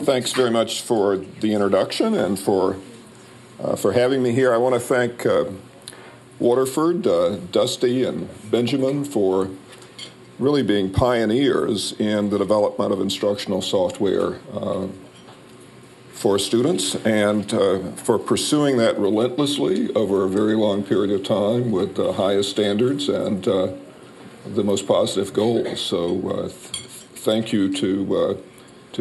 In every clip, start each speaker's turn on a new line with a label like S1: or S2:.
S1: thanks very much for the introduction and for having me here. I want to thank Waterford, Dusty, and Benjamin for really being pioneers in the development of instructional software for students, and for pursuing that relentlessly over a very long period of time with the highest standards and the most positive goals. So thank you to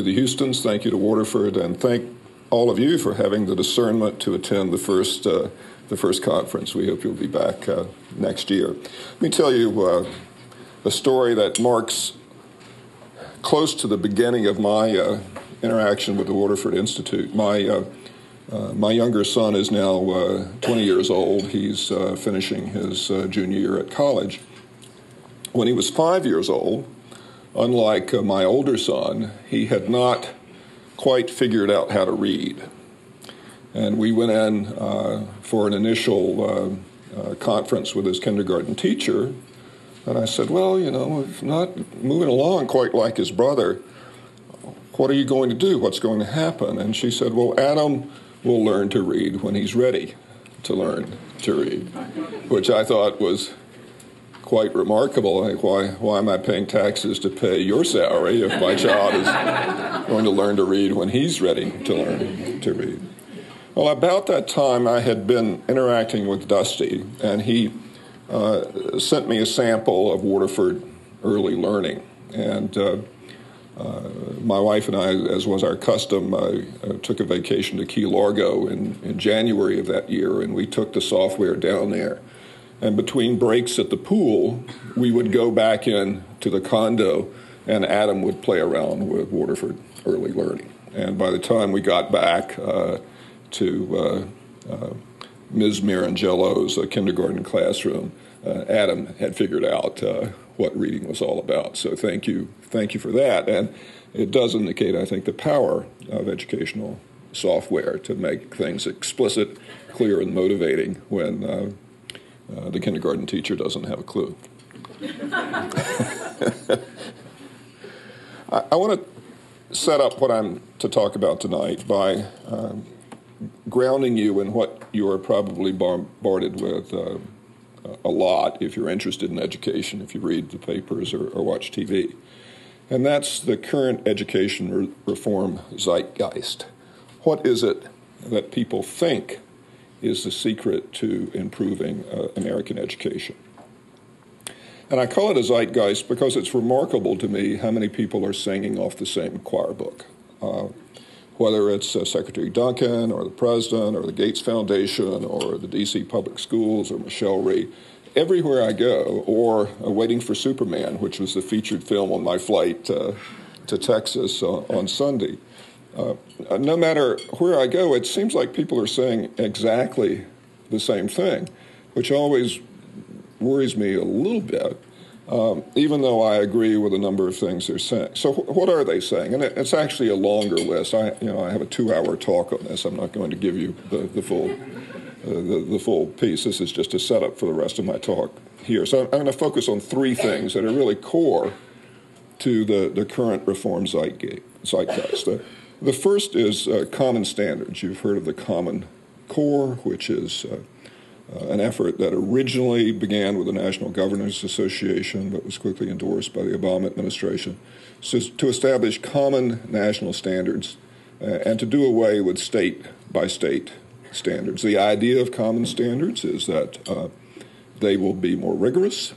S1: the Houstons, thank you to Waterford, and thank all of you for having the discernment to attend the first conference. We hope you'll be back next year. Let me tell you a story that marks close to the beginning of my interaction with the Waterford Institute. My younger son is now 20 years old. He's finishing his junior year at college. When he was 5 years old, unlike my older son, he had not quite figured out how to read. And we went in for an initial conference with his kindergarten teacher, and I said, well, you know, if not moving along quite like his brother, what are you going to do? What's going to happen? And she said, well, Adam will learn to read when he's ready to learn to read, which I thought was quite remarkable. Like, why am I paying taxes to pay your salary if my child is going to learn to read when he's ready to learn to read? Well, about that time, I had been interacting with Dusty, and he sent me a sample of Waterford early learning. And my wife and I, as was our custom, took a vacation to Key Largo in January of that year, and we took the software down there. And between breaks at the pool, we would go back in to the condo, and Adam would play around with Waterford early learning. And by the time we got back to Ms. Mirangello's kindergarten classroom, Adam had figured out what reading was all about. So thank you for that. And it does indicate, I think, the power of educational software to make things explicit, clear, and motivating when the kindergarten teacher doesn't have a clue. I want to set up what I'm to talk about tonight by grounding you in what you are probably bombarded with a lot if you're interested in education, if you read the papers or watch TV. And that's the current education reform zeitgeist. What is it that people think is the secret to improving American education? And I call it a zeitgeist because it's remarkable to me how many people are singing off the same choir book. Whether it's Secretary Duncan or the President or the Gates Foundation or the D.C. Public Schools or Michelle Rhee, everywhere I go, or Waiting for Superman, which was the featured film on my flight to Texas on Sunday, no matter where I go, it seems like people are saying exactly the same thing, which always worries me a little bit, even though I agree with a number of things they're saying. So what are they saying? And it's actually a longer list. I have a 2-hour talk on this. I'm not going to give you the full piece. This is just a setup for the rest of my talk here. So I'm going to focus on 3 things that are really core to the current reform zeitgeist. The first is common standards. You've heard of the Common Core, which is an effort that originally began with the National Governors Association but was quickly endorsed by the Obama administration, so to establish common national standards and to do away with state-by-state standards. The idea of common standards is that they will be more rigorous,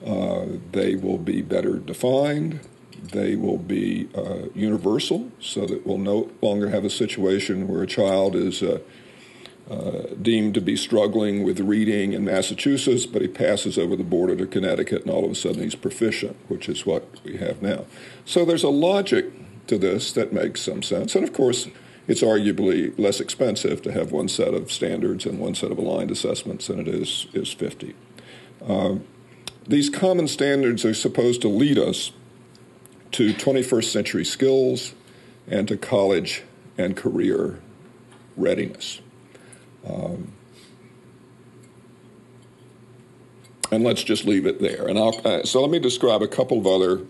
S1: they will be better defined, they will be universal, so that we'll no longer have a situation where a child is deemed to be struggling with reading in Massachusetts, but he passes over the border to Connecticut, and all of a sudden he's proficient, which is what we have now. So there's a logic to this that makes some sense. And of course, it's arguably less expensive to have one set of standards and one set of aligned assessments than it is 50. These common standards are supposed to lead us to 21st century skills and to college and career readiness. And let's just leave it there. And so let me describe a couple of other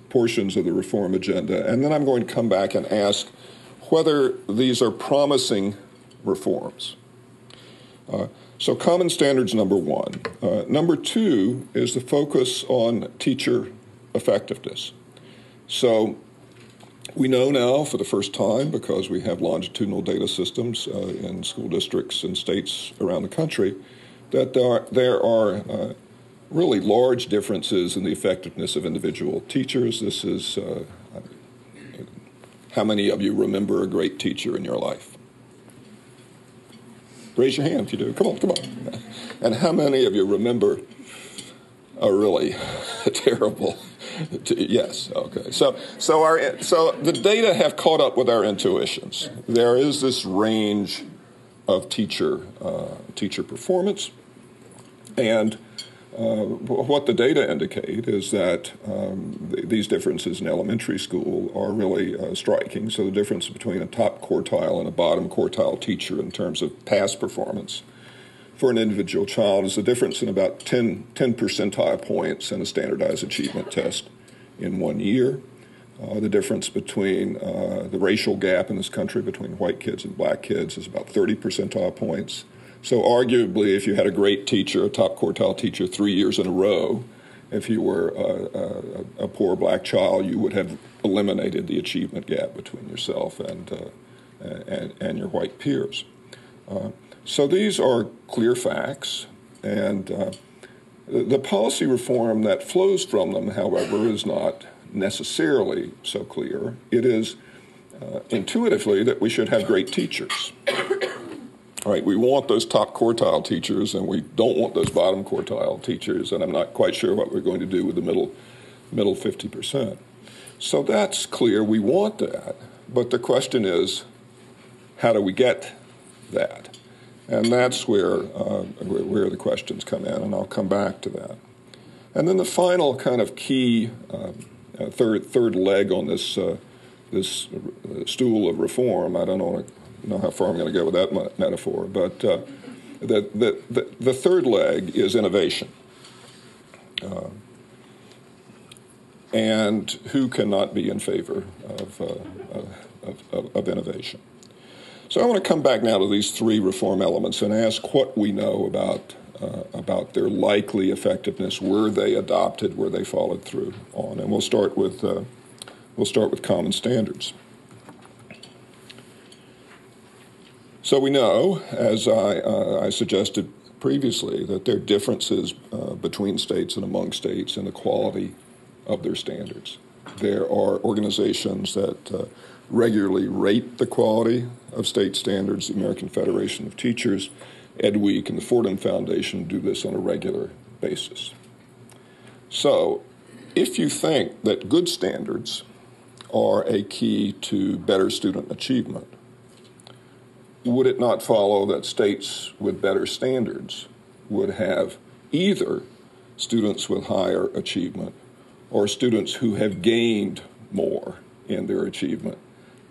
S1: portions of the reform agenda, and then I'm going to come back and ask whether these are promising reforms. So common standards, number one. Number two is the focus on teacher effectiveness. So we know now for the first time, because we have longitudinal data systems in school districts and states around the country, that there are really large differences in the effectiveness of individual teachers. This is how many of you remember a great teacher in your life? Raise your hand if you do. Come on. And how many of you remember a really terrible? Yes. Okay. So the data have caught up with our intuitions. There is this range of teacher performance, and what the data indicate is that these differences in elementary school are really striking. So the difference between a top quartile and a bottom quartile teacher in terms of past performance for an individual child is a difference in about 10 percentile points in a standardized achievement test in 1 year. The difference between the racial gap in this country between white kids and black kids is about 30 percentile points. So arguably, if you had a great teacher, a top quartile teacher 3 years in a row, if you were a poor black child, you would have eliminated the achievement gap between yourself and your white peers. So these are clear facts, and the policy reform that flows from them, however, is not necessarily so clear. It is intuitively that we should have great teachers. All right, we want those top quartile teachers, and we don't want those bottom quartile teachers, and I'm not quite sure what we're going to do with the middle 50%. So that's clear. We want that, but the question is, how do we get that? And that's where the questions come in, and I'll come back to that. And then the final kind of key third leg on this stool of reform, I don't know how far I'm going to go with that metaphor, but the third leg is innovation. And who cannot be in favor of innovation? So I want to come back now to these three reform elements and ask what we know about their likely effectiveness. Were they adopted? Were they followed through on? And we'll start with common standards. So we know, as I suggested previously, that there are differences between states and among states in the quality of their standards. There are organizations that regularly rate the quality of state standards. The American Federation of Teachers, EdWeek, and the Fordham Foundation do this on a regular basis. So if you think that good standards are a key to better student achievement, would it not follow that states with better standards would have either students with higher achievement or students who have gained more in their achievement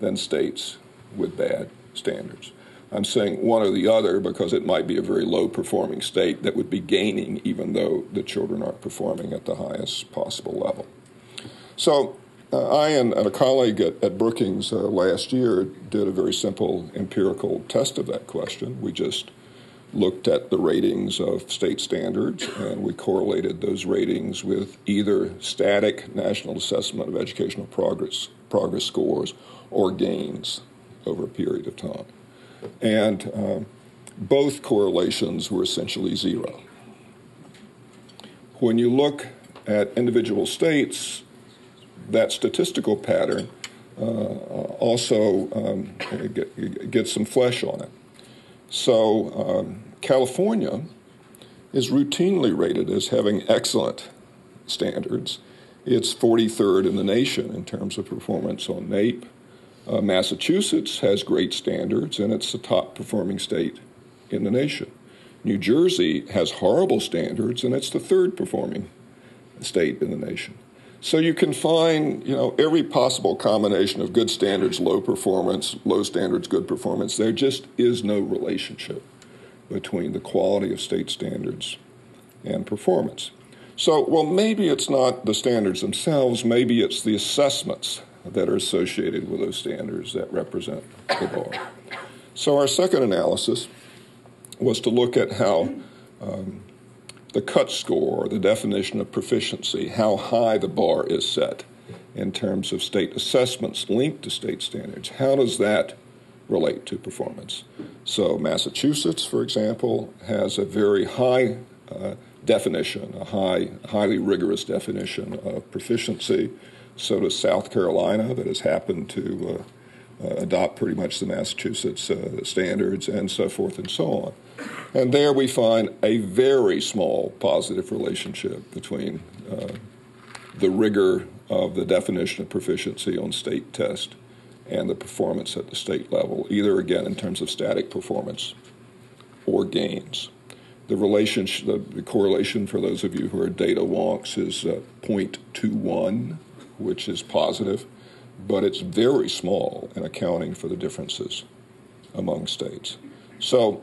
S1: than states with bad standards? I'm saying one or the other because it might be a very low-performing state that would be gaining even though the children aren't performing at the highest possible level. So I and a colleague at Brookings last year did a very simple empirical test of that question. We just looked at the ratings of state standards, and we correlated those ratings with either static National Assessment of Educational Progress scores or gains over a period of time. And both correlations were essentially zero. When you look at individual states, that statistical pattern also gets some flesh on it. So California is routinely rated as having excellent standards. It's 43rd in the nation in terms of performance on NAEP. Massachusetts has great standards, and it's the top performing state in the nation. New Jersey has horrible standards, and it's the third performing state in the nation. So you can find, every possible combination of good standards, low performance, low standards, good performance. There just is no relationship between the quality of state standards and performance. So, well, maybe it's not the standards themselves, maybe it's the assessments that are associated with those standards that represent the bar. So our second analysis was to look at how the cut score, the definition of proficiency, how high the bar is set in terms of state assessments linked to state standards. How does that relate to performance? So Massachusetts, for example, has a very high definition, a highly rigorous definition of proficiency. So does South Carolina, that has happened to adopt pretty much the Massachusetts standards, and so forth and so on. And there we find a very small positive relationship between the rigor of the definition of proficiency on state test and the performance at the state level, either, again, in terms of static performance or gains. The relationship, the correlation for those of you who are data wonks is 0.21, which is positive, but it's very small in accounting for the differences among states. So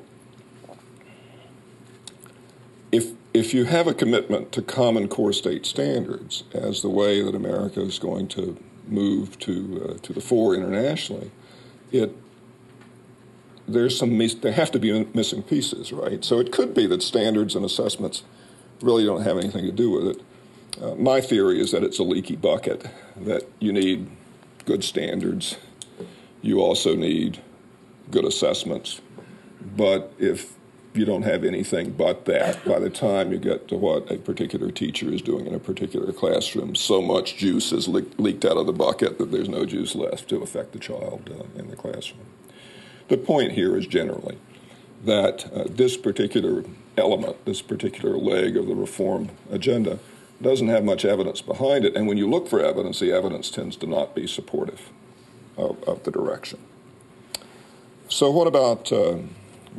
S1: if you have a commitment to common core state standards as the way that America is going to move to the fore internationally, there have to be missing pieces, right? So it could be that standards and assessments really don't have anything to do with it. My theory is that it's a leaky bucket, that you need good standards. You also need good assessments. But if you don't have anything but that, by the time you get to what a particular teacher is doing in a particular classroom, so much juice is leaked out of the bucket that there's no juice left to affect the child in the classroom. The point here is generally that this particular element, this particular leg of the reform agenda, doesn't have much evidence behind it. And when you look for evidence, the evidence tends to not be supportive of the direction. So what about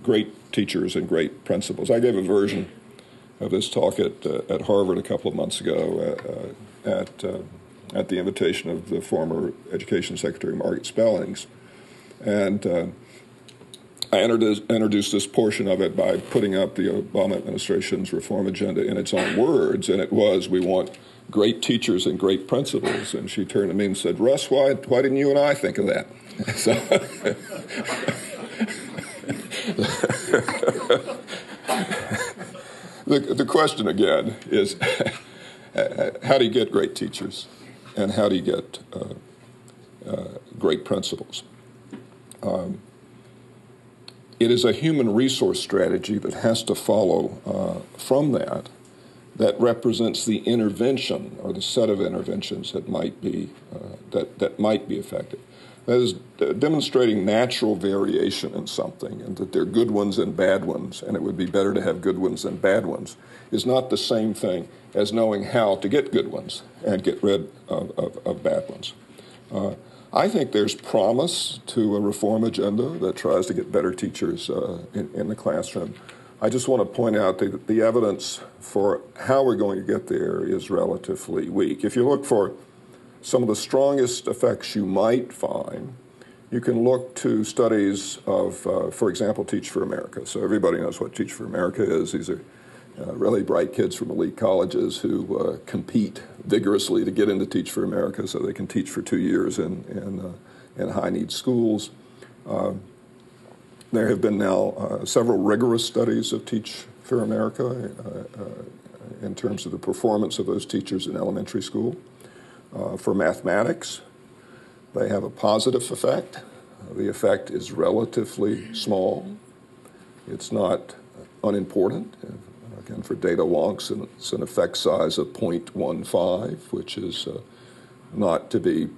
S1: great teachers and great principals? I gave a version of this talk at Harvard a couple of months ago at the invitation of the former Education Secretary Margaret Spellings. And I introduced this portion of it by putting up the Obama administration's reform agenda in its own words, and it was, we want great teachers and great principals. And she turned to me and said, Russ, why didn't you and I think of that? So the question again is, how do you get great teachers, and how do you get great principals? It is a human resource strategy that has to follow from that represents the intervention or the set of interventions that might be effective. That is demonstrating natural variation in something, and that there are good ones and bad ones, and it would be better to have good ones than bad ones, is not the same thing as knowing how to get good ones and get rid of bad ones. I think there's promise to a reform agenda that tries to get better teachers in the classroom. I just want to point out that the evidence for how we're going to get there is relatively weak. If you look for some of the strongest effects you might find, you can look to studies of, for example, Teach for America. So everybody knows what Teach for America is. These are really bright kids from elite colleges who compete vigorously to get into Teach for America so they can teach for 2 years in high-need schools. There have been now several rigorous studies of Teach for America in terms of the performance of those teachers in elementary school. For mathematics, they have a positive effect. The effect is relatively small. It's not unimportant. Again, for data wonks, it's an effect size of 0.15, which is not to be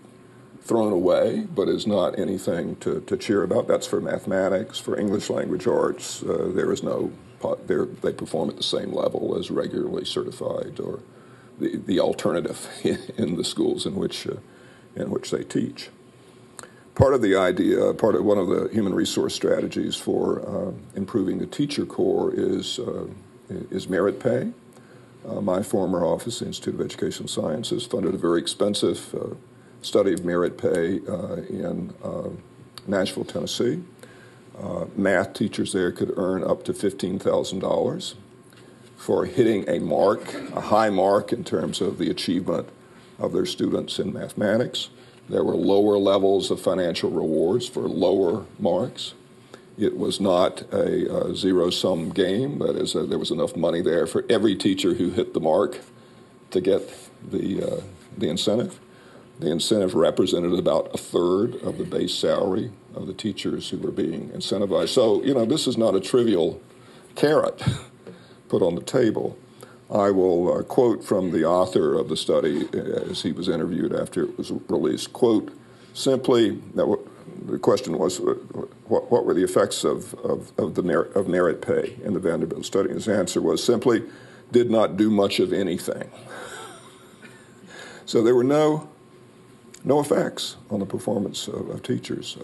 S1: thrown away, but is not anything to cheer about. That's for mathematics. For English language arts, there is no, they perform at the same level as regularly certified or the alternative in the schools in which they teach. Part of the idea, one of the human resource strategies for improving the teacher corps is merit pay. My former office, the Institute of Education Sciences, funded a very expensive study of merit pay in Nashville, Tennessee. Math teachers there could earn up to $15,000 for hitting a mark, a high mark in terms of the achievement of their students in mathematics. There were lower levels of financial rewards for lower marks. It was not a zero-sum game. That is, there was enough money there for every teacher who hit the mark to get the incentive. The incentive represented about a third of the base salary of the teachers who were being incentivized. So, this is not a trivial carrot put on the table. I will quote from the author of the study as he was interviewed after it was released. Quote, simply, the question was, what were the effects of merit pay in the Vanderbilt study? His answer was simply, did not do much of anything. So there were no effects on the performance of teachers.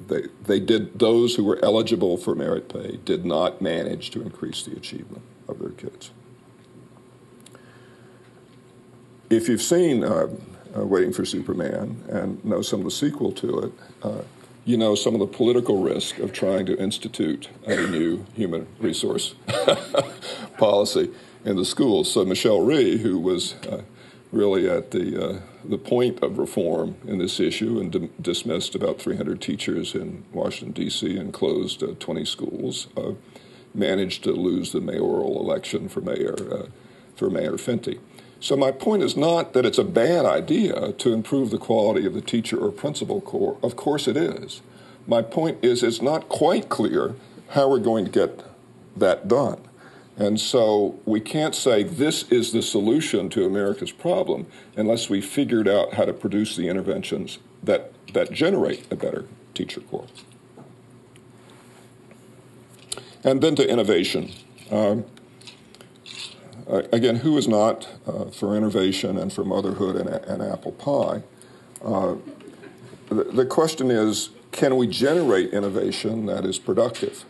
S1: Those who were eligible for merit pay did not manage to increase the achievement of their kids. If you've seen Waiting for Superman and know some of the sequel to it, you know some of the political risk of trying to institute a new human resource policy in the schools. So Michelle Rhee, who was really at the point of reform in this issue and dismissed about 300 teachers in Washington, D.C. and closed 20 schools, managed to lose the mayoral election for Mayor Fenty. So my point is not that it's a bad idea to improve the quality of the teacher or principal corps. Of course it is. My point is it's not quite clear how we're going to get that done. And so we can't say this is the solution to America's problem unless we figured out how to produce the interventions that generate a better teacher corps. And then to innovation. Again, who is not for innovation and for motherhood and apple pie? The question is, can we generate innovation that is productive?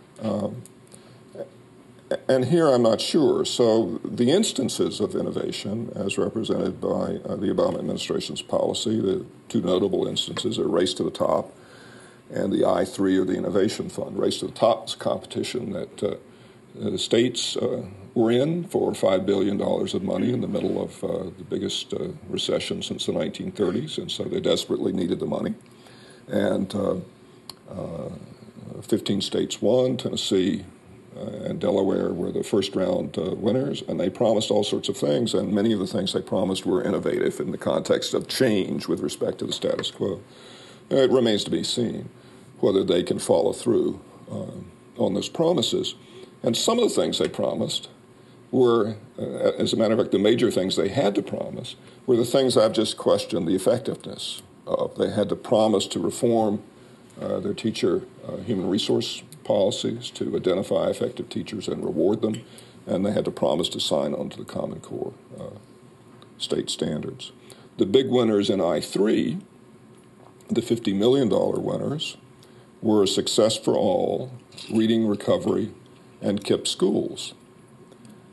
S1: And here I'm not sure. So the instances of innovation, as represented by the Obama administration's policy, the two notable instances are Race to the Top and the I3 or the Innovation Fund. Race to the Top is a competition that the states were in for $5 billion of money in the middle of the biggest recession since the 1930s, and so they desperately needed the money. And 15 states won. Tennessee and Delaware were the first round winners, and they promised all sorts of things, and many of the things they promised were innovative in the context of change with respect to the status quo. It remains to be seen whether they can follow through on those promises. And some of the things they promised were, as a matter of fact, the major things they had to promise were the things I've just questioned the effectiveness of. They had to promise to reform their teacher human resource policies, to identify effective teachers and reward them, and they had to promise to sign on to the Common Core state standards. The big winners in I3, the $50 million winners, were Success for All, Reading Recovery, and KIPP schools.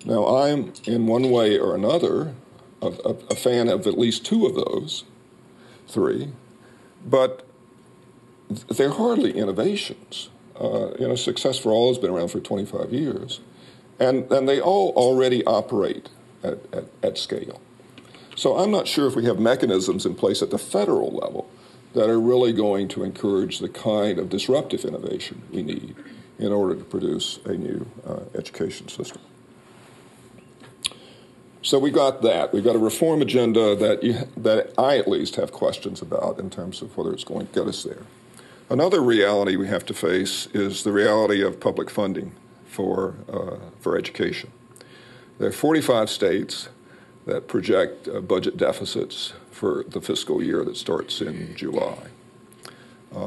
S1: Now, I'm, in one way or another, a fan of at least two of those three, but they're hardly innovations. Success for All has been around for 25 years, and they all already operate at scale. So I'm not sure if we have mechanisms in place at the federal level that are really going to encourage the kind of disruptive innovation we need in order to produce a new education system. So we got that. We've got a reform agenda that I at least have questions about in terms of whether it's going to get us there. Another reality we have to face is the reality of public funding for education. There are 45 states that project budget deficits for the fiscal year that starts in July.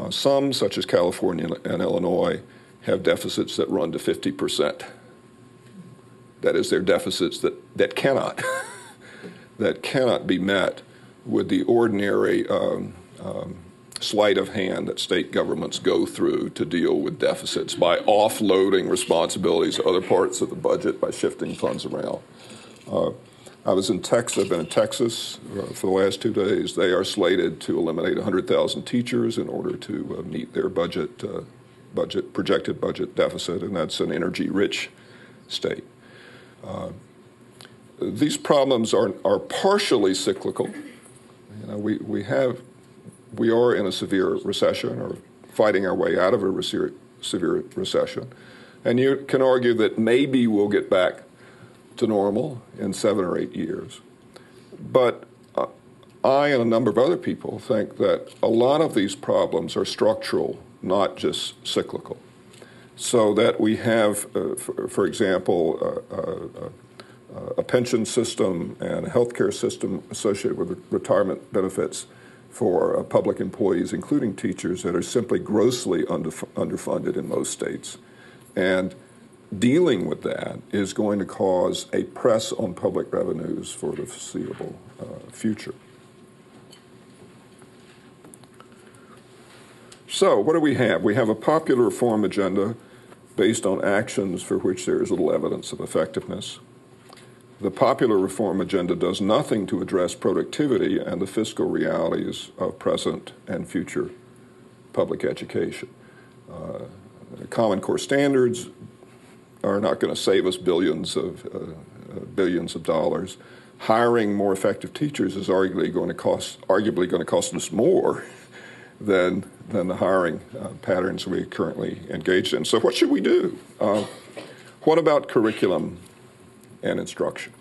S1: Some, such as California and Illinois, have deficits that run to 50%. That is, they're deficits that cannot be met with the ordinary sleight of hand that state governments go through to deal with deficits by offloading responsibilities to other parts of the budget by shifting funds around. I've been in Texas for the last 2 days. They are slated to eliminate 100,000 teachers in order to meet their projected budget deficit, and that's an energy-rich state. these problems are partially cyclical. You know, we are in a severe recession, or fighting our way out of a severe recession. And you can argue that maybe we'll get back to normal in 7 or 8 years. But I and a number of other people think that a lot of these problems are structural, not just cyclical. So that we have, for example, a pension system and a healthcare system associated with retirement benefits for public employees, including teachers, that are simply grossly underfunded in most states. And dealing with that is going to cause a press on public revenues for the foreseeable future. So what do we have? We have a popular reform agenda based on actions for which there is little evidence of effectiveness. The popular reform agenda does nothing to address productivity and the fiscal realities of present and future public education. Common Core standards are not going to save us billions of dollars. Hiring more effective teachers is arguably going to cost us more than the hiring patterns we currently engaged in. So what should we do? What about curriculum and instruction?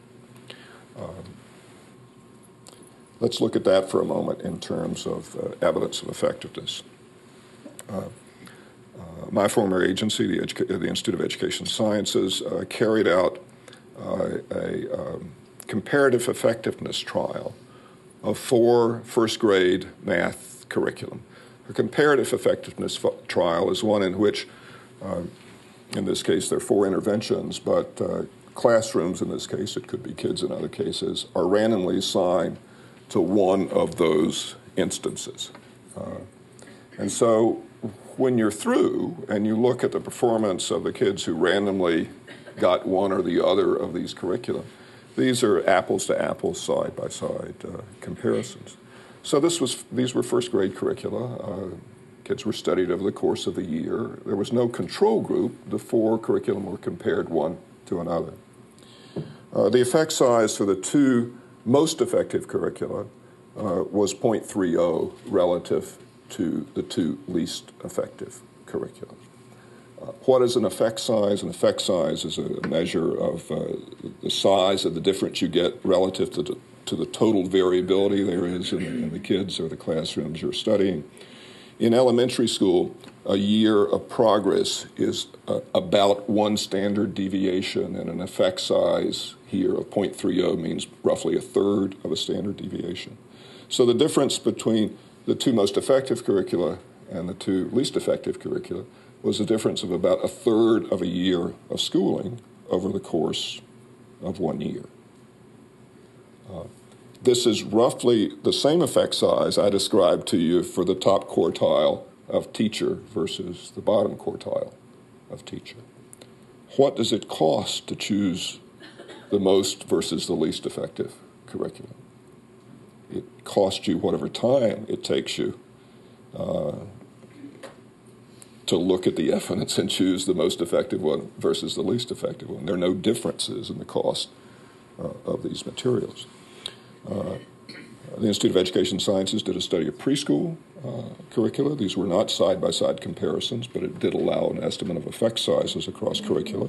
S1: Let's look at that for a moment in terms of evidence of effectiveness. My former agency, the Institute of Education Sciences, carried out a comparative effectiveness trial of 4 first-grade math curriculum. A comparative effectiveness trial is one in which, in this case, there are 4 interventions, but classrooms, in this case, it could be kids in other cases, are randomly assigned to one of those instances. And so when you're through and you look at the performance of the kids who randomly got one or the other of these curricula, these are apples to apples, side by side comparisons. So these were first grade curricula. Kids were studied over the course of the year. There was no control group. The 4 curriculum were compared one to another. The effect size for the 2 most effective curricula was 0.30 relative to the 2 least effective curricula. What is an effect size? An effect size is a measure of the size of the difference you get relative to the total variability there is in the kids or the classrooms you're studying. In elementary school, a year of progress is about 1 standard deviation, and an effect size here of 0.30 means roughly 1/3 of a standard deviation. So the difference between the 2 most effective curricula and the 2 least effective curricula was a difference of about 1/3 of a year of schooling over the course of 1 year. This is roughly the same effect size I described to you for the top quartile of teacher versus the bottom quartile of teacher. What does it cost to choose the most versus the least effective curriculum? It costs you whatever time it takes you to look at the evidence and choose the most effective one versus the least effective one. There are no differences in the cost of these materials. The Institute of Education Sciences did a study of preschool curricula. These were not side-by-side comparisons, but it did allow an estimate of effect sizes across curricula.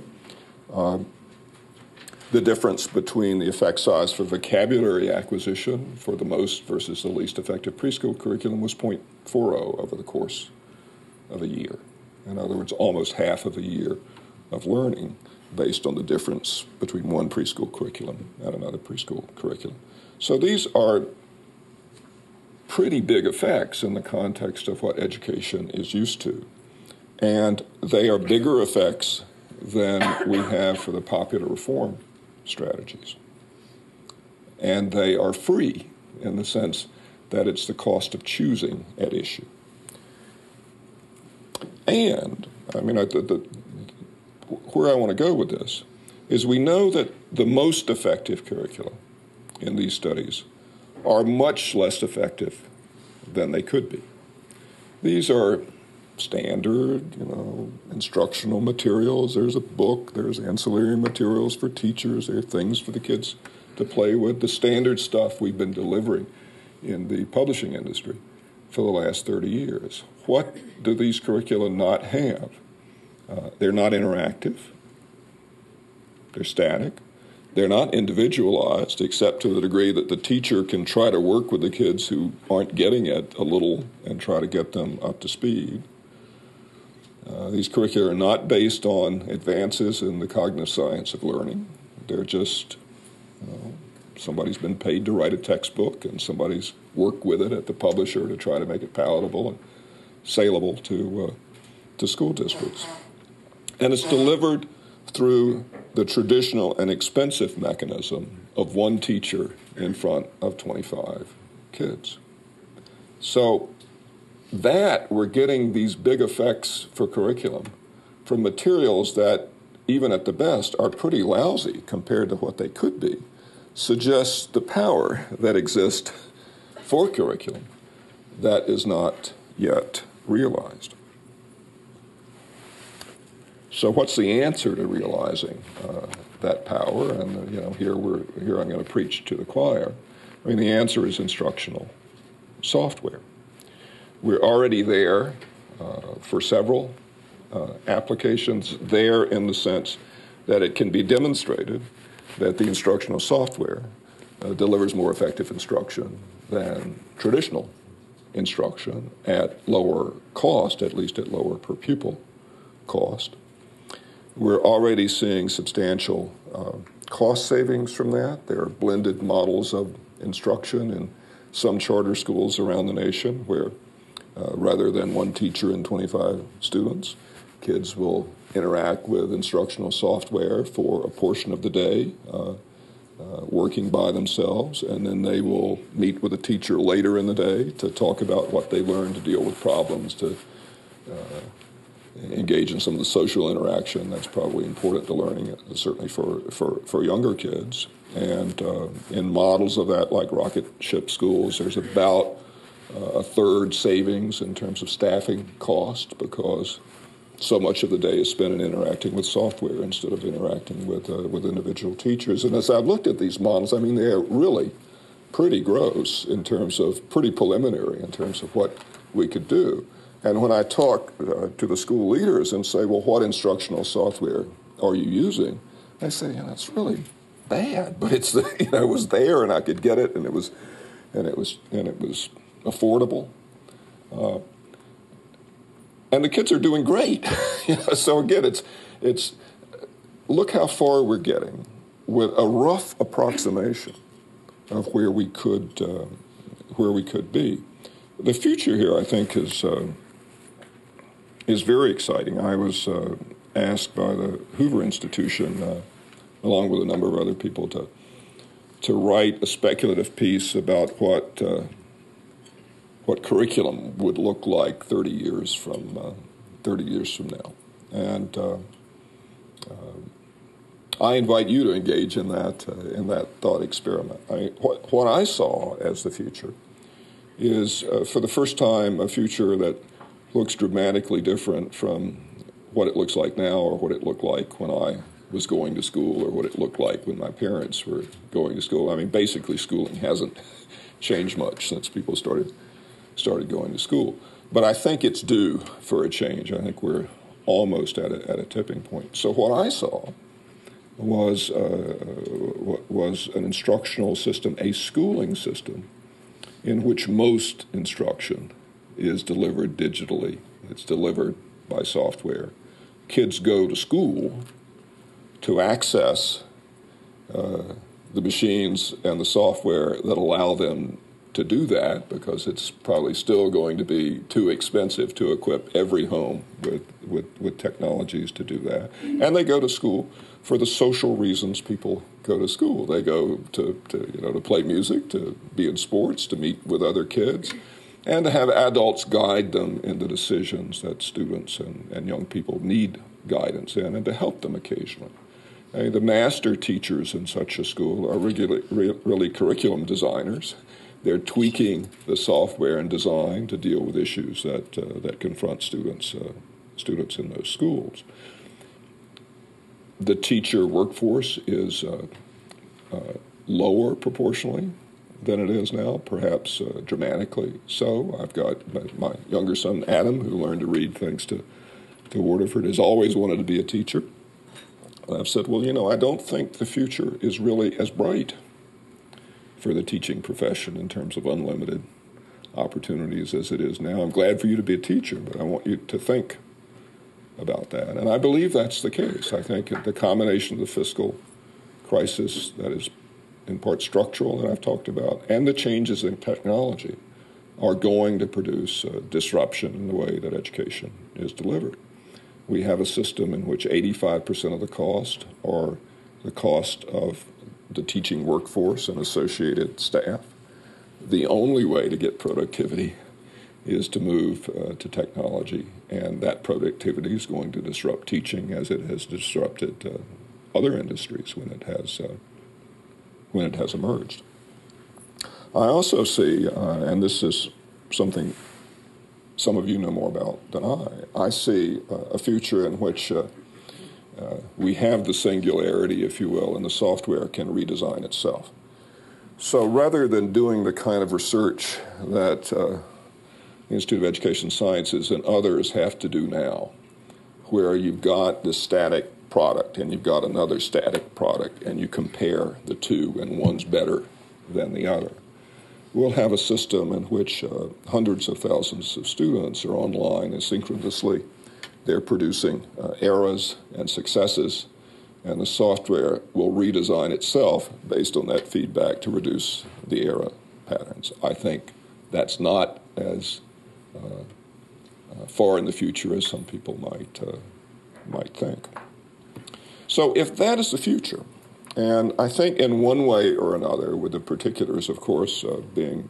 S1: The difference between the effect size for vocabulary acquisition for the most versus the least effective preschool curriculum was 0.40 over the course of a year. In other words, almost half of a year of learning based on the difference between one preschool curriculum and another preschool curriculum. So these are pretty big effects in the context of what education is used to. And they are bigger effects than we have for the popular reform strategies. And they are free in the sense that it's the cost of choosing at issue. And, I mean, where I want to go with this is we know that the most effective curricula in these studies are much less effective than they could be. These are standard, instructional materials. There's a book. There's ancillary materials for teachers. There are things for the kids to play with. The standard stuff we've been delivering in the publishing industry for the last 30 years. What do these curricula not have? They're not interactive. They're static. They're not individualized, except to the degree that the teacher can try to work with the kids who aren't getting it a little and try to get them up to speed. These curricula are not based on advances in the cognitive science of learning. They're just, somebody's been paid to write a textbook and somebody's worked with it at the publisher to try to make it palatable and saleable to school districts. And it's delivered through the traditional and expensive mechanism of one teacher in front of 25 kids. So that we're getting these big effects for curriculum from materials that, even at the best, are pretty lousy compared to what they could be, suggests the power that exists for curriculum that is not yet realized. So what's the answer to realizing that power? And here I'm going to preach to the choir. I mean, the answer is instructional software. We're already there for several applications, there in the sense that it can be demonstrated that the instructional software delivers more effective instruction than traditional instruction at lower cost, at least at lower per pupil cost. We're already seeing substantial cost savings from that. There are blended models of instruction in some charter schools around the nation where rather than one teacher and 25 students, kids will interact with instructional software for a portion of the day, working by themselves, and then they will meet with a teacher later in the day to talk about what they learned, to deal with problems, to engage in some of the social interaction that's probably important to learning, certainly for younger kids. And in models of that, like rocket ship schools, there's about a third savings in terms of staffing cost because so much of the day is spent in interacting with software instead of interacting with individual teachers. And as I've looked at these models, I mean, they're really pretty gross in terms of, pretty preliminary in terms of what we could do. And when I talk to the school leaders and say, well, what instructional software are you using? They say, it's really bad, but it's it was there and I could get it and it was affordable. And the kids are doing great. So again, it's look how far we're getting with a rough approximation of where we could be. The future here, I think, is very exciting. I was asked by the Hoover Institution, along with a number of other people, to write a speculative piece about what curriculum would look like 30 years from now. And I invite you to engage in that thought experiment. What I saw as the future is, for the first time, a future that looks dramatically different from what it looks like now or what it looked like when I was going to school or what it looked like when my parents were going to school. I mean, basically, schooling hasn't changed much since people started going to school. But I think it's due for a change. I think we're almost at a tipping point. So what I saw was an instructional system, a schooling system, in which most instruction is delivered digitally. It's delivered by software. Kids go to school to access the machines and the software that allow them to do that, because it's probably still going to be too expensive to equip every home with technologies to do that. And they go to school for the social reasons people go to school. They go to play music, to be in sports, to meet with other kids, and to have adults guide them in the decisions that students and young people need guidance in, and to help them occasionally. The master teachers in such a school are really curriculum designers. They're tweaking the software and design to deal with issues that confront students in those schools. The teacher workforce is lower proportionally than it is now, perhaps dramatically so. I've got my younger son, Adam, who learned to read thanks to Waterford, has always wanted to be a teacher. And I've said, well, I don't think the future is really as bright for the teaching profession in terms of unlimited opportunities as it is now. I'm glad for you to be a teacher, but I want you to think about that. And I believe that's the case. I think the combination of the fiscal crisis that is in part structural that I've talked about and the changes in technology are going to produce disruption in the way that education is delivered. We have a system in which 85% of the cost are the cost of the teaching workforce and associated staff. The only way to get productivity is to move to technology, and that productivity is going to disrupt teaching as it has disrupted other industries when it has emerged. I also see, and this is something some of you know more about than I see a future in which we have the singularity, if you will, and the software can redesign itself. So rather than doing the kind of research that the Institute of Education Sciences and others have to do now, where you've got this static product and you've got another static product and you compare the two and one's better than the other, we'll have a system in which hundreds of thousands of students are online and synchronously they're producing errors and successes, and the software will redesign itself based on that feedback to reduce the error patterns. I think that's not as far in the future as some people might think. So if that is the future, and I think in one way or another, with the particulars, of course, being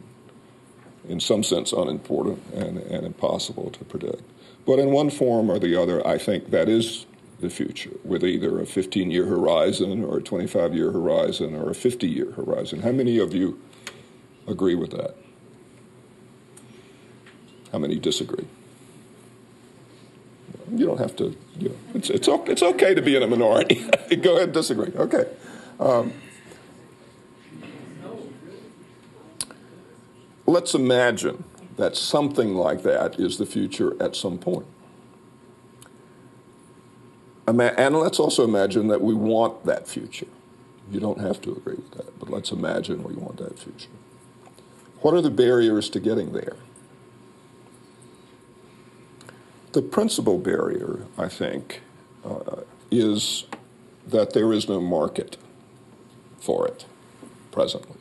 S1: in some sense unimportant and impossible to predict, but in one form or the other, I think that is the future, with either a 15-year horizon or a 25-year horizon or a 50-year horizon. How many of you agree with that? How many disagree? You don't have to, it's okay to be in a minority. Go ahead and disagree. Okay. Let's imagine that something like that is the future at some point. And let's also imagine that we want that future. You don't have to agree with that, but let's imagine we want that future. What are the barriers to getting there? The principal barrier, I think, is that there is no market for it presently.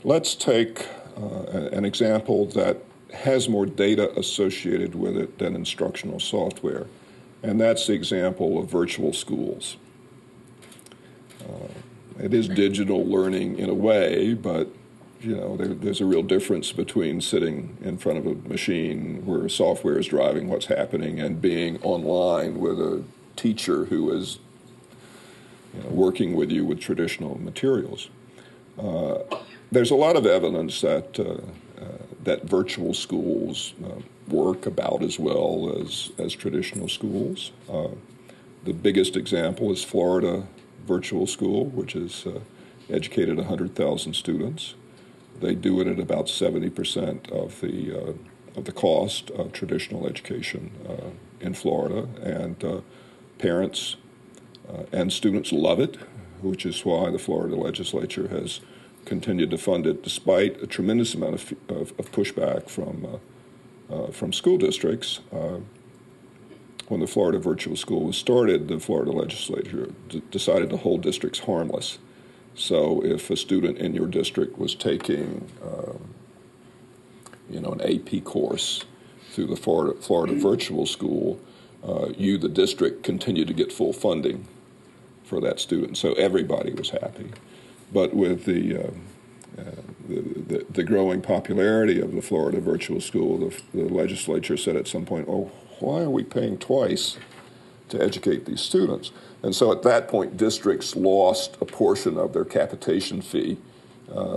S1: Let's take an example that has more data associated with it than instructional software, and that's the example of virtual schools. It is digital learning in a way, but there's a real difference between sitting in front of a machine where software is driving what's happening and being online with a teacher who is working with you with traditional materials. There's a lot of evidence that that virtual schools work about as well as traditional schools. The biggest example is Florida Virtual School, which has educated 100,000 students. They do it at about 70% of the cost of traditional education in Florida, and parents and students love it, which is why the Florida legislature has continued to fund it despite a tremendous amount of pushback from school districts. When the Florida Virtual School was started, the Florida legislature decided to hold districts harmless. So if a student in your district was taking an AP course through the Florida Virtual School, you, the district, continued to get full funding for that student. So everybody was happy. But with the growing popularity of the Florida Virtual School, the legislature said at some point, "Oh, why are we paying twice to educate these students?" And so at that point, districts lost a portion of their capitation fee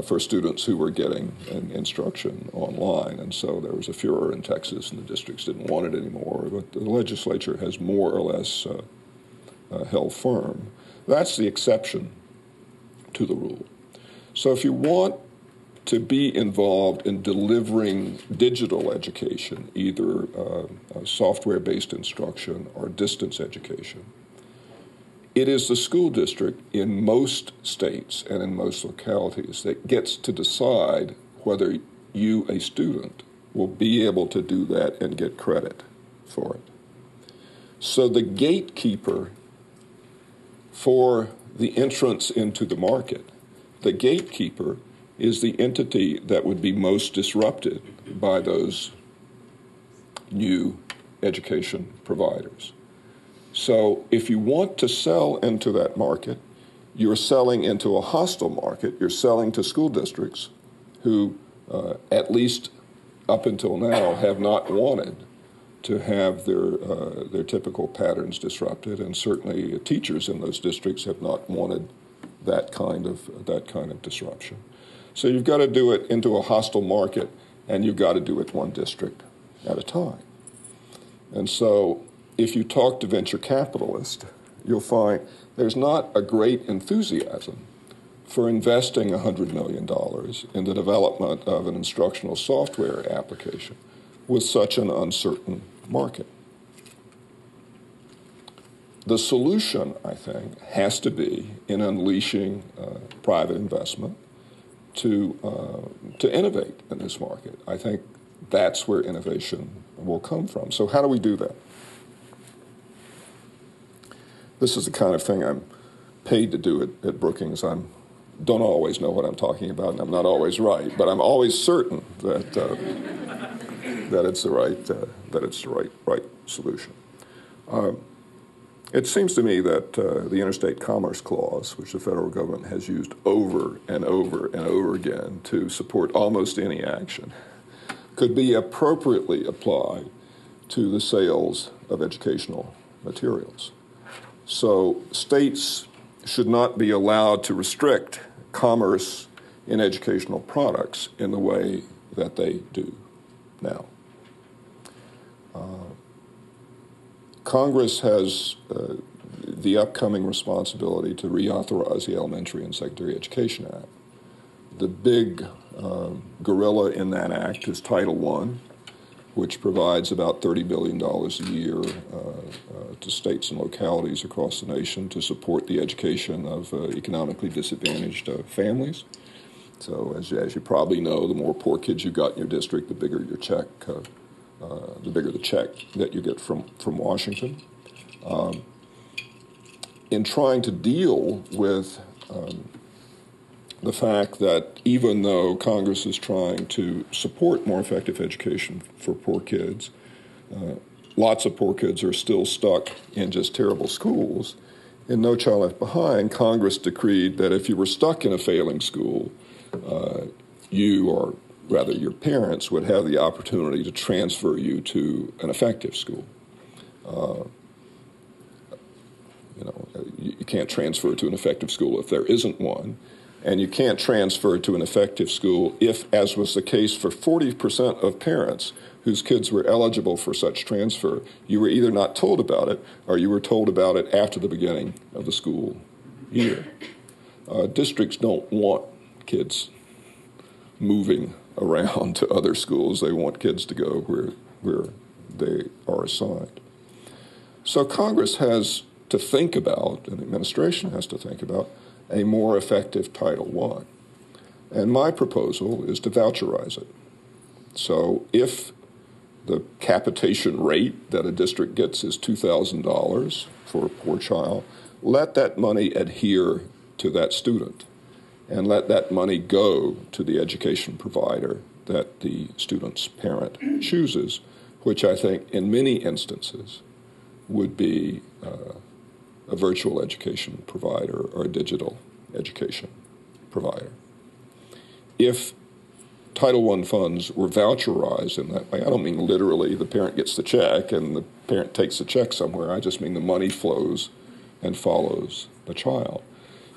S1: for students who were getting instruction online. And so there was a furor in Texas, and the districts didn't want it anymore. But the legislature has more or less held firm. That's the exception to the rule. So if you want to be involved in delivering digital education, either software-based instruction or distance education, it is the school district in most states and in most localities that gets to decide whether you, a student, will be able to do that and get credit for it. So the gatekeeper for the entrance into the market, the gatekeeper is the entity that would be most disrupted by those new education providers. So if you want to sell into that market, you're selling into a hostile market. You're selling to school districts who, at least up until now, have not wanted to have their typical patterns disrupted, and certainly teachers in those districts have not wanted that kind of disruption. So you've got to do it into a hostile market, and you've got to do it one district at a time. And so if you talk to venture capitalists, you'll find there's not a great enthusiasm for investing $100 million in the development of an instructional software application with such an uncertain market. The solution, I think, has to be in unleashing private investment to innovate in this market. I think that's where innovation will come from. So how do we do that? This is the kind of thing I'm paid to do at Brookings. I don't always know what I'm talking about, and I'm not always right, but I'm always certain that that it's the right solution. It seems to me that the Interstate Commerce Clause, which the federal government has used over and over and over again to support almost any action, could be appropriately applied to the sales of educational materials. So states should not be allowed to restrict commerce in educational products in the way that they do now. Congress has the upcoming responsibility to reauthorize the Elementary and Secondary Education Act. The big gorilla in that act is Title I, which provides about $30 billion a year to states and localities across the nation to support the education of economically disadvantaged families. So as you probably know, the more poor kids you've got in your district, the bigger your check, the bigger the check that you get from Washington. In trying to deal with the fact that even though Congress is trying to support more effective education for poor kids, lots of poor kids are still stuck in just terrible schools. In No Child Left Behind, Congress decreed that if you were stuck in a failing school, you, or rather your parents, would have the opportunity to transfer you to an effective school. You can't transfer to an effective school if there isn't one. And you can't transfer to an effective school if, as was the case for 40% of parents whose kids were eligible for such transfer, you were either not told about it or you were told about it after the beginning of the school year. Districts don't want kids moving around to other schools. They want kids to go where they are assigned. So Congress has to think about, and the administration has to think about, a more effective Title I. And my proposal is to voucherize it. So if the capitation rate that a district gets is $2,000 for a poor child, let that money adhere to that student and let that money go to the education provider that the student's parent chooses, which I think in many instances would be a virtual education provider or a digital education provider. If Title I funds were voucherized in that way, I don't mean literally the parent gets the check and the parent takes the check somewhere. I just mean the money flows and follows the child.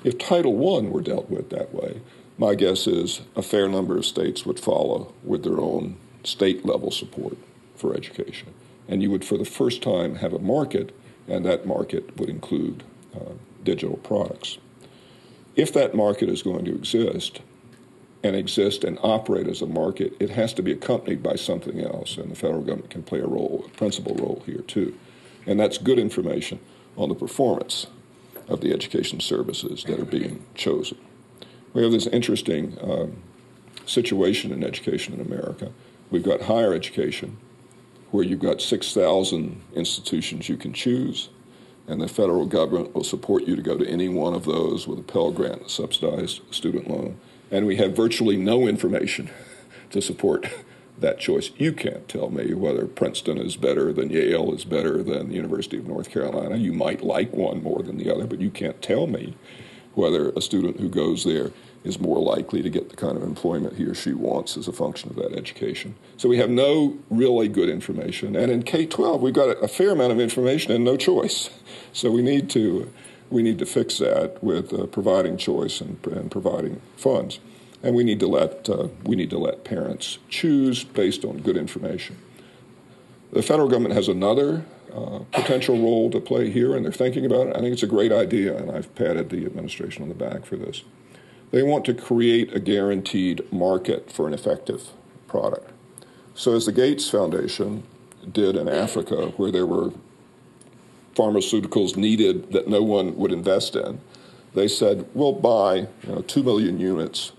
S1: If Title I were dealt with that way, my guess is a fair number of states would follow with their own state-level support for education. And you would, for the first time, have a market, and that market would include digital products. If that market is going to exist and operate as a market, it has to be accompanied by something else, and the federal government can play a principal role here too. And that's good information on the performance of the education services that are being chosen. We have this interesting situation in education in America. We've got higher education, where you've got 6,000 institutions you can choose, and the federal government will support you to go to any one of those with a Pell Grant, a subsidized student loan. And we have virtually no information to support that choice. You can't tell me whether Princeton is better than Yale, is better than the University of North Carolina. You might like one more than the other, but you can't tell me whether a student who goes there is more likely to get the kind of employment he or she wants as a function of that education. So we have no really good information. And in K-12, we've got a fair amount of information and no choice. So we need to fix that with providing choice and providing funds. And we need to let parents choose based on good information. The federal government has another potential role to play here, and they're thinking about it. I think it's a great idea, and I've patted the administration on the back for this. They want to create a guaranteed market for an effective product. So as the Gates Foundation did in Africa, where there were pharmaceuticals needed that no one would invest in, they said, we'll buy 2 million units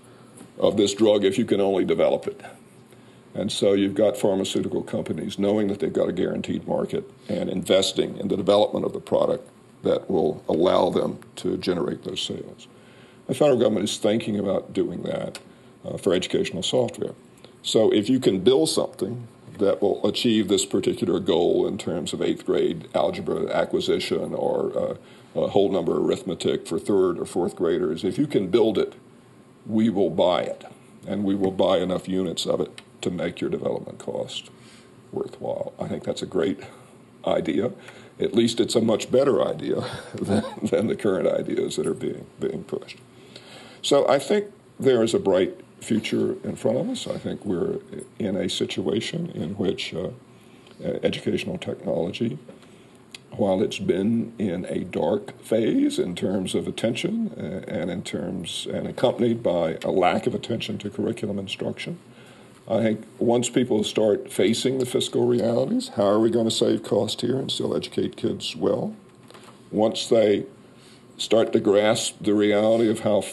S1: of this drug if you can only develop it. And so you've got pharmaceutical companies knowing that they've got a guaranteed market and investing in the development of the product that will allow them to generate those sales. The federal government is thinking about doing that for educational software. So if you can build something that will achieve this particular goal in terms of 8th grade algebra acquisition or a whole number arithmetic for 3rd or 4th graders, if you can build it, we will buy it, and we will buy enough units of it to make your development cost worthwhile. I think that's a great idea. At least it's a much better idea than the current ideas that are being pushed. So I think there is a bright future in front of us. I think we're in a situation in which educational technology, while it's been in a dark phase in terms of attention and accompanied by a lack of attention to curriculum instruction, I think once people start facing the fiscal realities, how are we going to save cost here and still educate kids well? Once they start to grasp the reality of how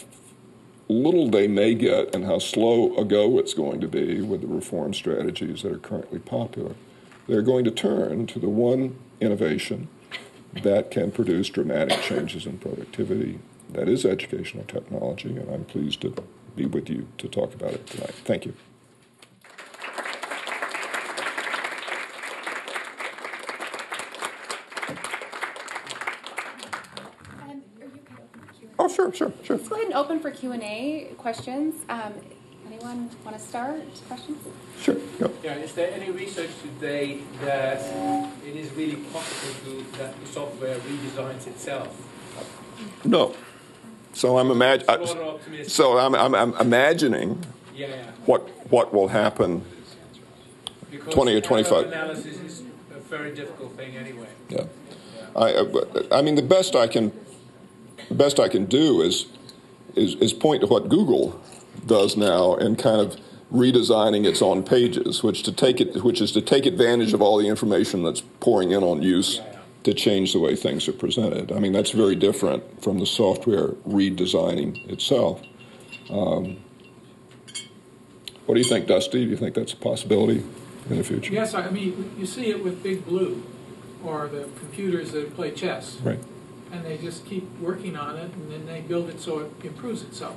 S1: little they may get and how slow a go it's going to be with the reform strategies that are currently popular, they're going to turn to the one innovation that can produce dramatic changes in productivity. That is educational technology, and I'm pleased to be with you to talk about it tonight. Thank you. Oh, sure.
S2: Let's go ahead and open for Q&A questions. Anyone want to start? Questions?
S1: Sure. Go.
S3: Yeah, is there any research today that it is really possible that the software redesigns itself?
S1: No. So I'm imagining what will happen
S3: because
S1: 20 or 25.
S3: Analysis is a very difficult thing anyway.
S1: Yeah. I mean, the best I can do is point to what Google does now and kind of redesigning its own pages, which is to take advantage of all the information that's pouring in on use to change the way things are presented. I mean, that's very different from the software redesigning itself. What do you think, Dusty? Do you think that's a possibility in the future?
S4: Yes, I mean, you see it with Big Blue or the computers that play chess.
S1: Right.
S4: And they just keep working on it, and then they build it so it improves itself.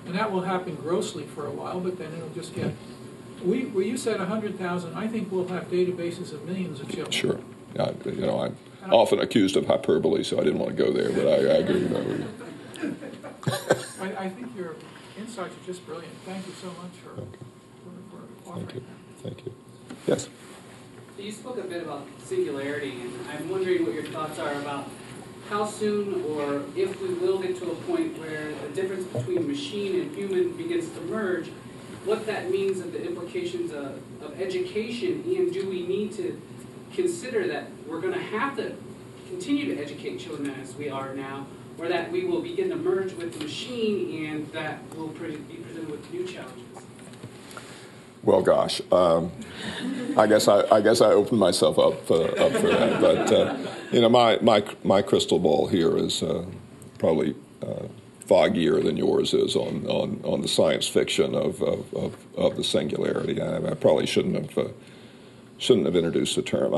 S4: And that will happen grossly for a while, but then it'll just get... Where you said 100,000, I think we'll have databases of millions of children.
S1: Sure. I'm often accused of hyperbole, so I didn't want to go there, but I agree with you.
S4: I think your insights are just brilliant. Thank you so much for offering
S1: Thank you. Yes?
S5: You spoke a bit about singularity, and I'm wondering what your thoughts are about how soon or if we will get to a point where the difference between machine and human begins to merge, what that means of the implications of education, and do we need to consider that we're going to have to continue to educate children as we are now, or that we will begin to merge with the machine and that will be presented with new challenges?
S1: Well, gosh, I guess I opened myself up for that. But my crystal ball here is probably foggier than yours is on the science fiction of the singularity. I probably shouldn't have introduced the term.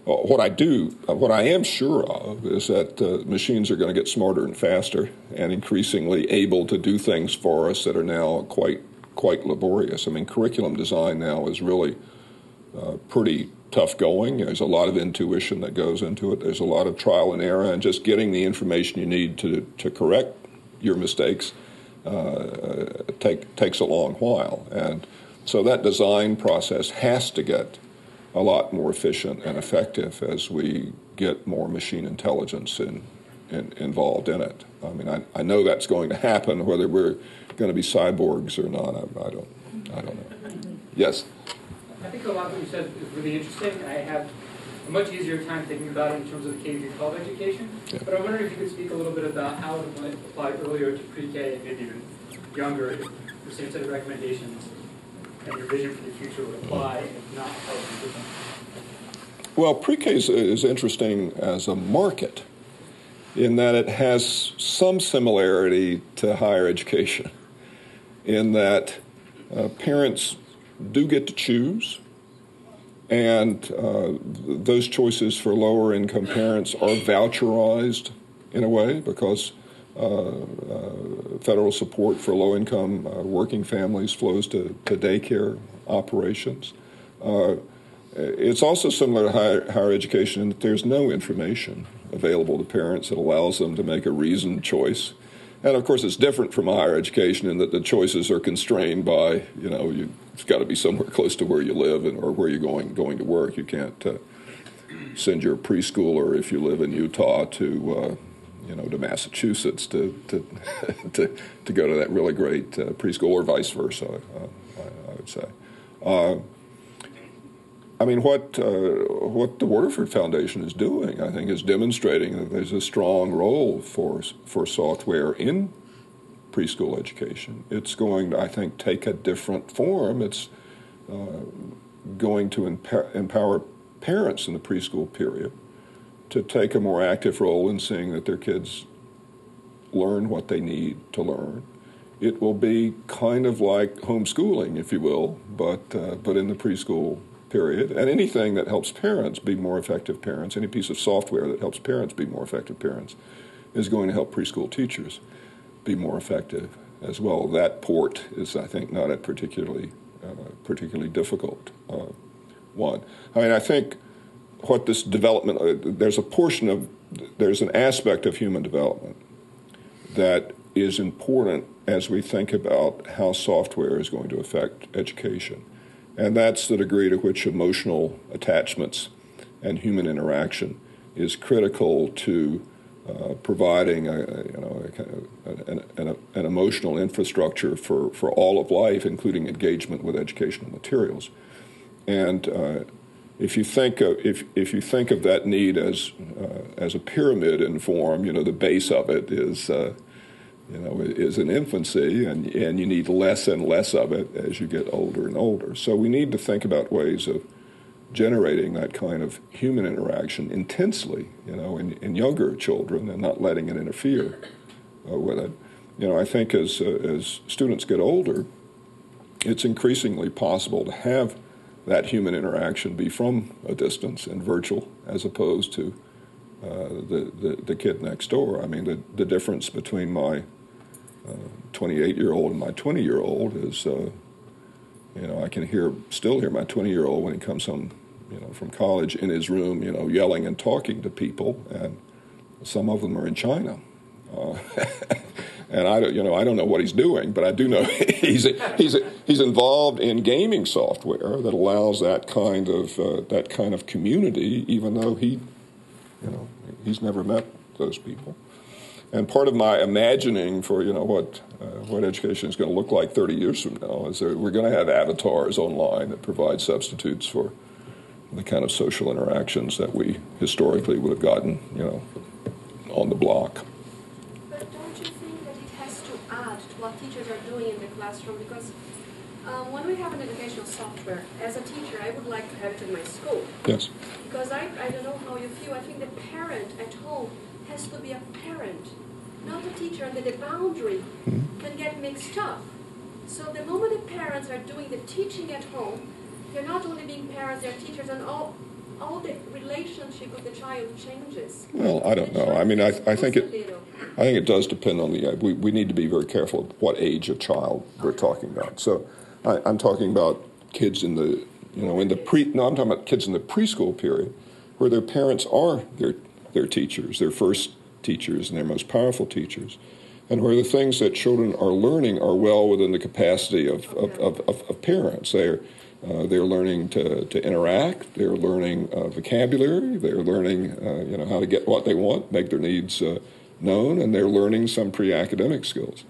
S1: What I am sure of is that machines are going to get smarter and faster and increasingly able to do things for us that are now quite laborious. I mean, curriculum design now is really pretty tough going. There's a lot of intuition that goes into it. There's a lot of trial and error, and just getting the information you need to correct your mistakes takes a long while. And so that design process has to get a lot more efficient and effective as we get more machine intelligence involved in it. I mean, I know that's going to happen, whether we're going to be cyborgs or not. I don't know. Yes?
S6: I think a lot of what you said is really interesting. I have a much easier time thinking about it in terms of K-12 education. Yeah. But I'm wondering if you could speak a little bit about how it might apply earlier to pre-K and maybe even younger, if the same set of recommendations and your vision for the future would apply, if not, how would it be different?
S1: Well, pre-K is interesting as a market in that it has some similarity to higher education, in that parents do get to choose, and those choices for lower income parents are voucherized in a way because federal support for low income working families flows to daycare operations. It's also similar to higher education in that there's no information available to parents that allows them to make a reasoned choice. And of course, it's different from higher education in that the choices are constrained by, it's got to be somewhere close to where you live or where you're going to work. You can't send your preschooler, if you live in Utah, to Massachusetts to go to that really great preschool, or vice versa. I would say. What the Waterford Foundation is doing, I think, is demonstrating that there's a strong role for software in preschool education. It's going to, I think, take a different form. It's going to empower parents in the preschool period to take a more active role in seeing that their kids learn what they need to learn. It will be kind of like homeschooling, if you will, but in the preschool period. And anything that helps parents be more effective parents, any piece of software that helps parents be more effective parents, is going to help preschool teachers be more effective as well. That port is, I think, not a particularly difficult one. I think what this development, there's an aspect of human development that is important as we think about how software is going to affect education. And that's the degree to which emotional attachments and human interaction is critical to providing an emotional infrastructure for all of life, including engagement with educational materials. And if you think of that need as a pyramid in form, the base of it is in infancy, and you need less and less of it as you get older and older. So we need to think about ways of generating that kind of human interaction intensely, in younger children, and not letting it interfere with it. I think as students get older, it's increasingly possible to have that human interaction be from a distance and virtual, as opposed to the kid next door. The difference between my 28-year-old and my 20-year-old is, I can still hear my 20-year-old when he comes home, from college in his room, yelling and talking to people, and some of them are in China. And I don't know what he's doing, but I do know he's involved in gaming software that allows that kind of community, even though he's never met those people. And part of my imagining for what education is going to look like 30 years from now is that we're going to have avatars online that provide substitutes for the kind of social interactions that we historically would have gotten, on the block.
S7: But don't you think that it has to add to what teachers are doing in the classroom? Because when we have an educational software, as a teacher, I would like to have it in my school.
S1: Yes.
S7: Because I don't know how you feel. I think the parent at home has to be a parent, not a teacher, and that the boundary can get mixed up. So the moment the parents are doing the teaching at home, they're not only being parents, they're teachers, and all the relationship with the child changes.
S1: Well, I don't know. I mean, I think it does depend on the. We need to be very careful of what age of child we're talking about. So, I'm talking about kids in the I'm talking about kids in the preschool period, where their parents are their teachers, their first teachers, and their most powerful teachers, and where the things that children are learning are well within the capacity of parents. They're learning to interact. They're learning vocabulary. They're learning, how to get what they want, make their needs known, and they're learning some pre-academic skills.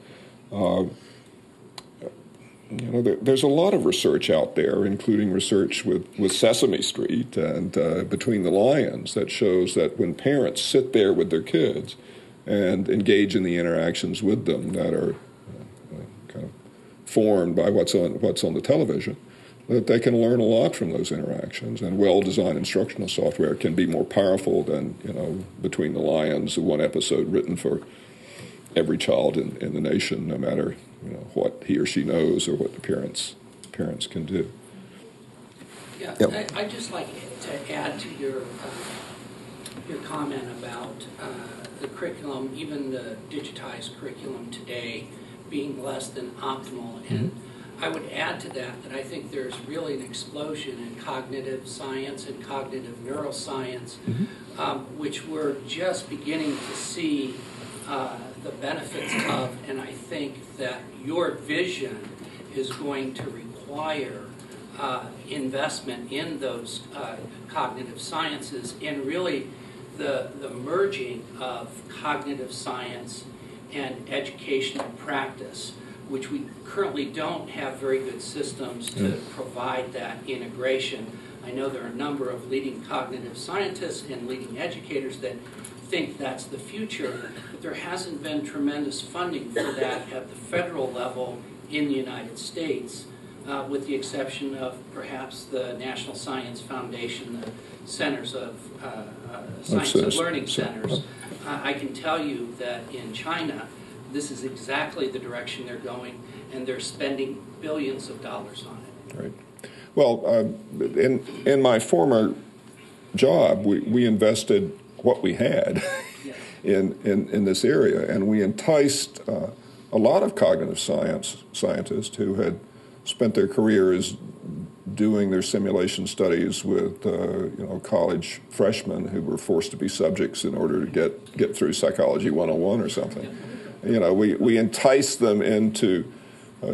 S1: There's a lot of research out there, including research with Sesame Street and Between the Lions, that shows that when parents sit there with their kids and engage in the interactions with them that are kind of formed by what's on the television, that they can learn a lot from those interactions, and well-designed instructional software can be more powerful than, Between the Lions, one episode written for every child in the nation, no matter, what he or she knows or what the parents can do.
S8: Yeah,
S1: Yep.
S8: I'd just like to add to your comment about the curriculum, even the digitized curriculum today, being less than optimal. And I would add to that I think there's really an explosion in cognitive science and cognitive neuroscience, which we're just beginning to see the benefits of, and I think that your vision is going to require investment in those cognitive sciences, and really the merging of cognitive science and educational practice, which we currently don't have very good systems to provide that integration. I know there are a number of leading cognitive scientists and leading educators that think that's the future, but there hasn't been tremendous funding for that at the federal level in the United States, with the exception of perhaps the National Science Foundation, the Centers of Science and Learning Centers. I can tell you that in China, this is exactly the direction they're going, and they're spending billions of dollars on it.
S1: Right. Well, in my former job, we invested what we had in this area, and we enticed a lot of cognitive scientists who had spent their careers doing their simulation studies with college freshmen who were forced to be subjects in order to get through Psychology 101 or something. We enticed them into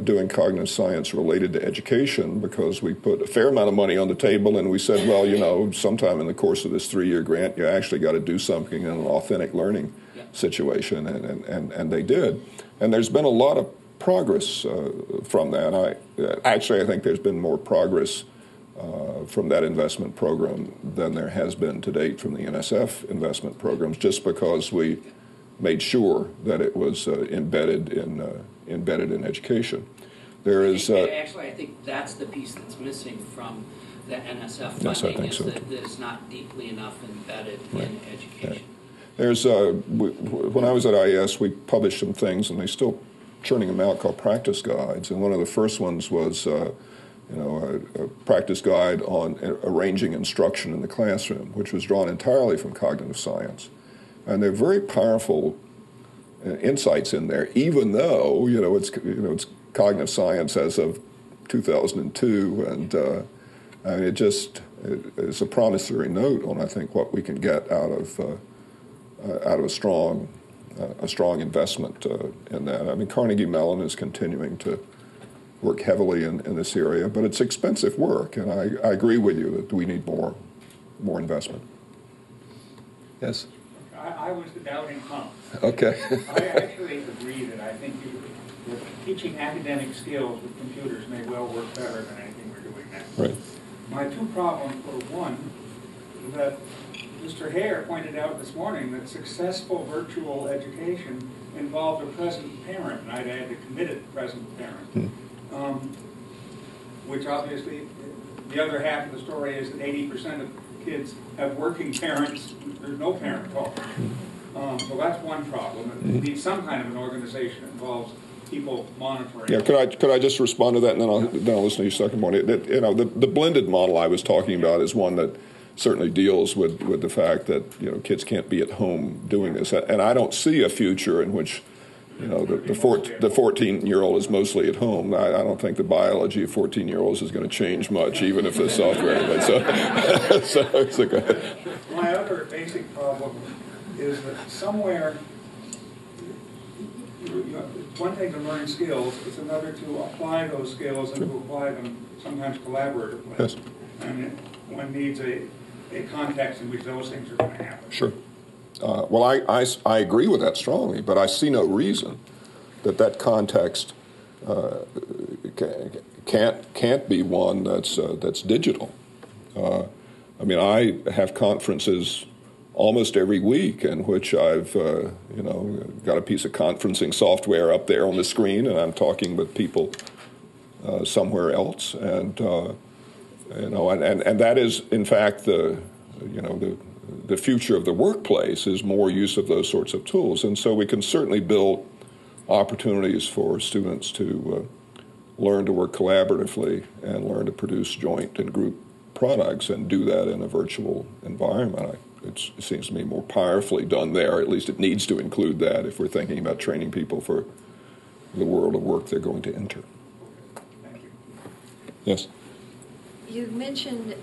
S1: doing cognitive science related to education because we put a fair amount of money on the table, and we said, well, sometime in the course of this 3-year grant, you actually got to do something in an authentic learning situation, and they did. And there's been a lot of progress from that. I think there's been more progress from that investment program than there has been to date from the NSF investment programs, just because we made sure that it was embedded in education. There is
S8: actually, I think that's the piece that's missing from the NSF funding.
S1: Yes, I think so.
S8: That it's not deeply enough embedded in education.
S1: Right. There's when I was at IES, we published some things, and they're still churning them out, called practice guides. And one of the first ones was a practice guide on arranging instruction in the classroom, which was drawn entirely from cognitive science. And they're very powerful insights in there, even though it's cognitive science as of 2002, and it's a promissory note on, I think, what we can get out of a strong investment in that. I mean, Carnegie Mellon is continuing to work heavily in this area, but it's expensive work, and I agree with you that we need more investment. Yes.
S9: I was the doubting Tom.
S1: Okay.
S9: I actually agree that I think teaching academic skills with computers may well work better than anything we're doing now.
S1: Right.
S9: My two problems were, one, that Mr. Hare pointed out this morning that successful virtual education involved a present parent, and I'd add a committed present parent. Which obviously, the other half of the story is that 80% of kids have working parents. There's no parent talk. So that's one problem. It needs some kind of an organization that involves people monitoring.
S1: Yeah, could I just respond to that, and then I'll listen to your second one. The blended model I was talking about is one that certainly deals with the fact that kids can't be at home doing this, and I don't see a future in which the 14-year-old is mostly at home. I don't think the biology of 14-year-olds is going to change much, even if the software.
S9: My other basic problem is that somewhere. One thing to learn skills, it's another to apply those skills and to apply them sometimes collaboratively.
S1: Yes.
S9: And one needs a context in which those things are going to happen.
S1: Sure. Well, I agree with that strongly, but I see no reason that context can't be one that's digital. I mean, I have conferences almost every week in which I've got a piece of conferencing software up there on the screen, and I'm talking with people somewhere else, and that is in fact the future of the workplace is more use of those sorts of tools, and so we can certainly build opportunities for students to learn to work collaboratively and learn to produce joint and group products and do that in a virtual environment. It seems to me more powerfully done there. At least it needs to include that if we're thinking about training people for the world of work they're going to enter.
S9: Thank you.
S1: Yes?
S10: You mentioned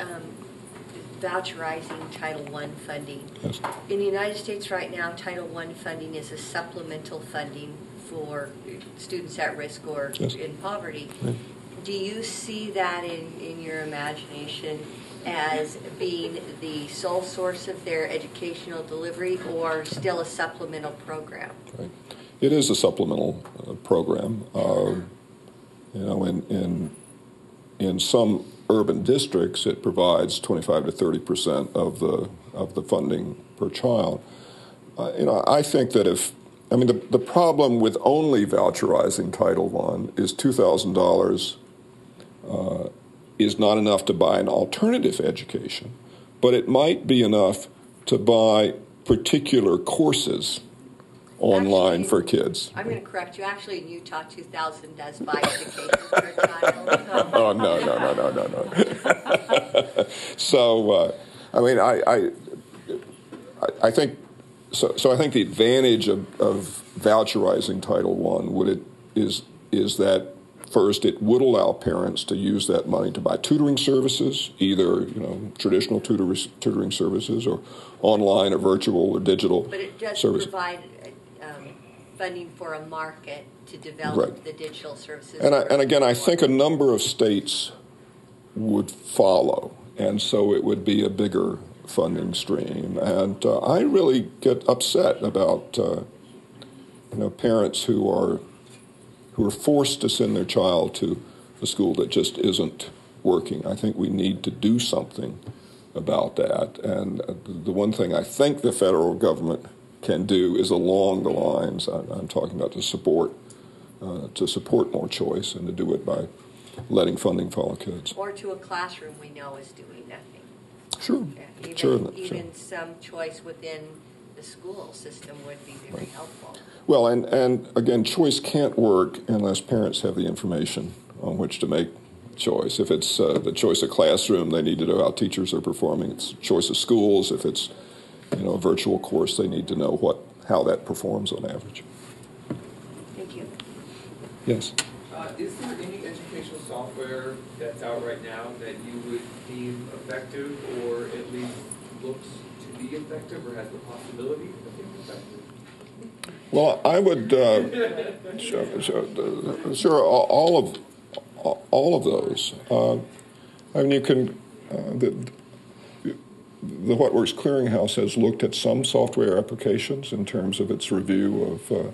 S10: voucherizing Title I funding.
S1: Yes.
S10: In the United States right now, Title I funding is a supplemental funding for students at risk or
S1: Yes.
S10: in poverty.
S1: Right.
S10: Do you see that in your imagination as being the sole source of their educational delivery, or still a supplemental program?
S1: Right. It is a supplemental program. In some urban districts, it provides 25 to 30% of the funding per child. I think that the problem with only voucherizing Title I is $2,000 is not enough to buy an alternative education, but it might be enough to buy particular courses online for kids.
S10: I'm going to correct you. Actually, in Utah, $2,000 does buy education for a child.
S1: Oh, no. So, I think so. I think the advantage of voucherizing Title I is that first, it would allow parents to use that money to buy tutoring services, either traditional tutoring services or online or virtual or digital
S10: But it does
S1: services.
S10: provide funding for a market to develop
S1: Right.
S10: the digital services.
S1: And again, I think a number of states would follow, and so it would be a bigger funding stream. And I really get upset about parents who are forced to send their child to a school that just isn't working. I think we need to do something about that. And the one thing I think the federal government can do is along the lines I'm talking about, to support more choice and to do it by letting funding follow kids.
S10: Or to a classroom we know is doing nothing.
S1: Sure.
S10: Even some choice within the school system would be very helpful.
S1: Well, and again, choice can't work unless parents have the information on which to make choice. If it's the choice of classroom, they need to know how teachers are performing. It's choice of schools. If it's a virtual course, they need to know how that performs on average.
S10: Thank you.
S1: Yes.
S3: Is there any educational software that's out right now that you would deem effective, or at least looks to be effective, or has the possibility of being effective?
S1: Well, I would sure all of those. You can the What Works Clearinghouse has looked at some software applications in terms of its review of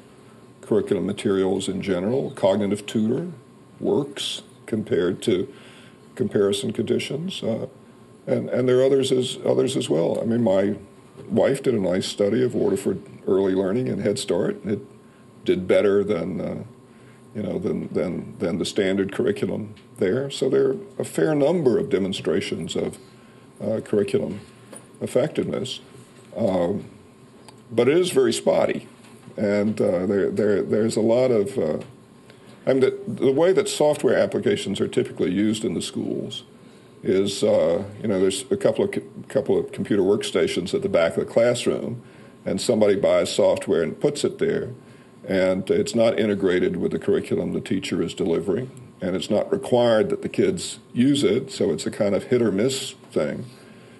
S1: curriculum materials in general. Cognitive Tutor works compared to comparison conditions, and there are others as well. I mean, my wife did a nice study of Waterford early learning and Head Start. It did better than than the standard curriculum there. So there are a fair number of demonstrations of curriculum effectiveness, but it is very spotty, and there's a lot of. I mean, the way that software applications are typically used in the schools is, there's a couple of computer workstations at the back of the classroom, and somebody buys software and puts it there, and it's not integrated with the curriculum the teacher is delivering, and it's not required that the kids use it, so it's a kind of hit or miss thing.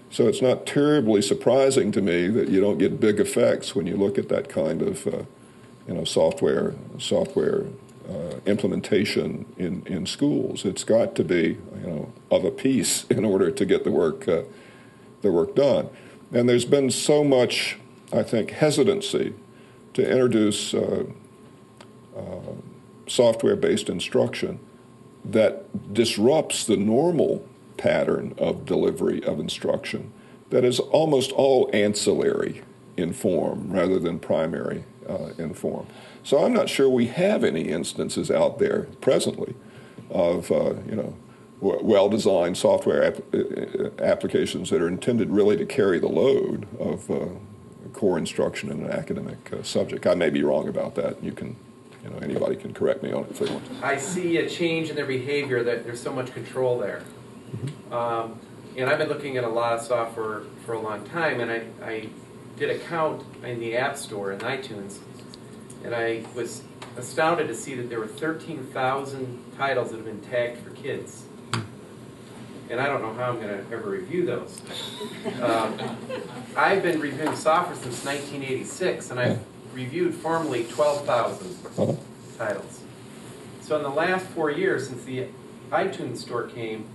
S1: So it's not terribly surprising to me that you don't get big effects when you look at that kind of, software implementation in schools. It's got to be, of a piece in order to get the work done. And there's been so much, I think, hesitancy to introduce software-based instruction that disrupts the normal pattern of delivery of instruction that is almost all ancillary in form rather than primary in form. So I'm not sure we have any instances out there presently of well-designed software applications that are intended really to carry the load of core instruction in an academic subject. I may be wrong about that. You can, anybody can correct me on it if they want.
S3: I see a change in their behavior, that there's so much control there. Mm-hmm. And I've been looking at a lot of software for a long time, and I did a count in the App Store in iTunes, and I was astounded to see that there were 13,000 titles that have been tagged for kids. And I don't know how I'm going to ever review those. I've been reviewing software since 1986, and I've reviewed formally 12,000 titles. So in the last 4 years, since the iTunes Store came,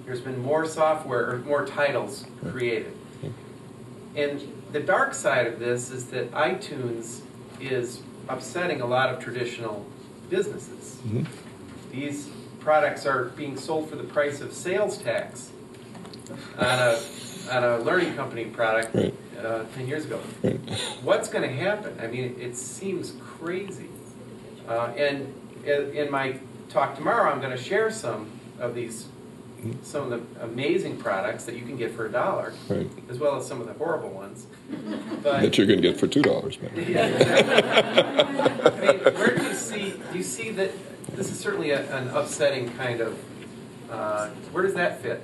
S3: there's been more software, or more titles created. And the dark side of this is that iTunes is upsetting a lot of traditional businesses. Mm-hmm. These products are being sold for the price of sales tax on a learning company product 10 years ago. Right. What's going to happen? I mean, it seems crazy. And in my talk tomorrow, I'm going to share some of the amazing products that you can get for $1, right, as well as some of the horrible ones. But
S1: that you're going to get for $2, man.
S3: Yeah, exactly. I mean, where do you see that this is certainly an upsetting kind of, where does that fit?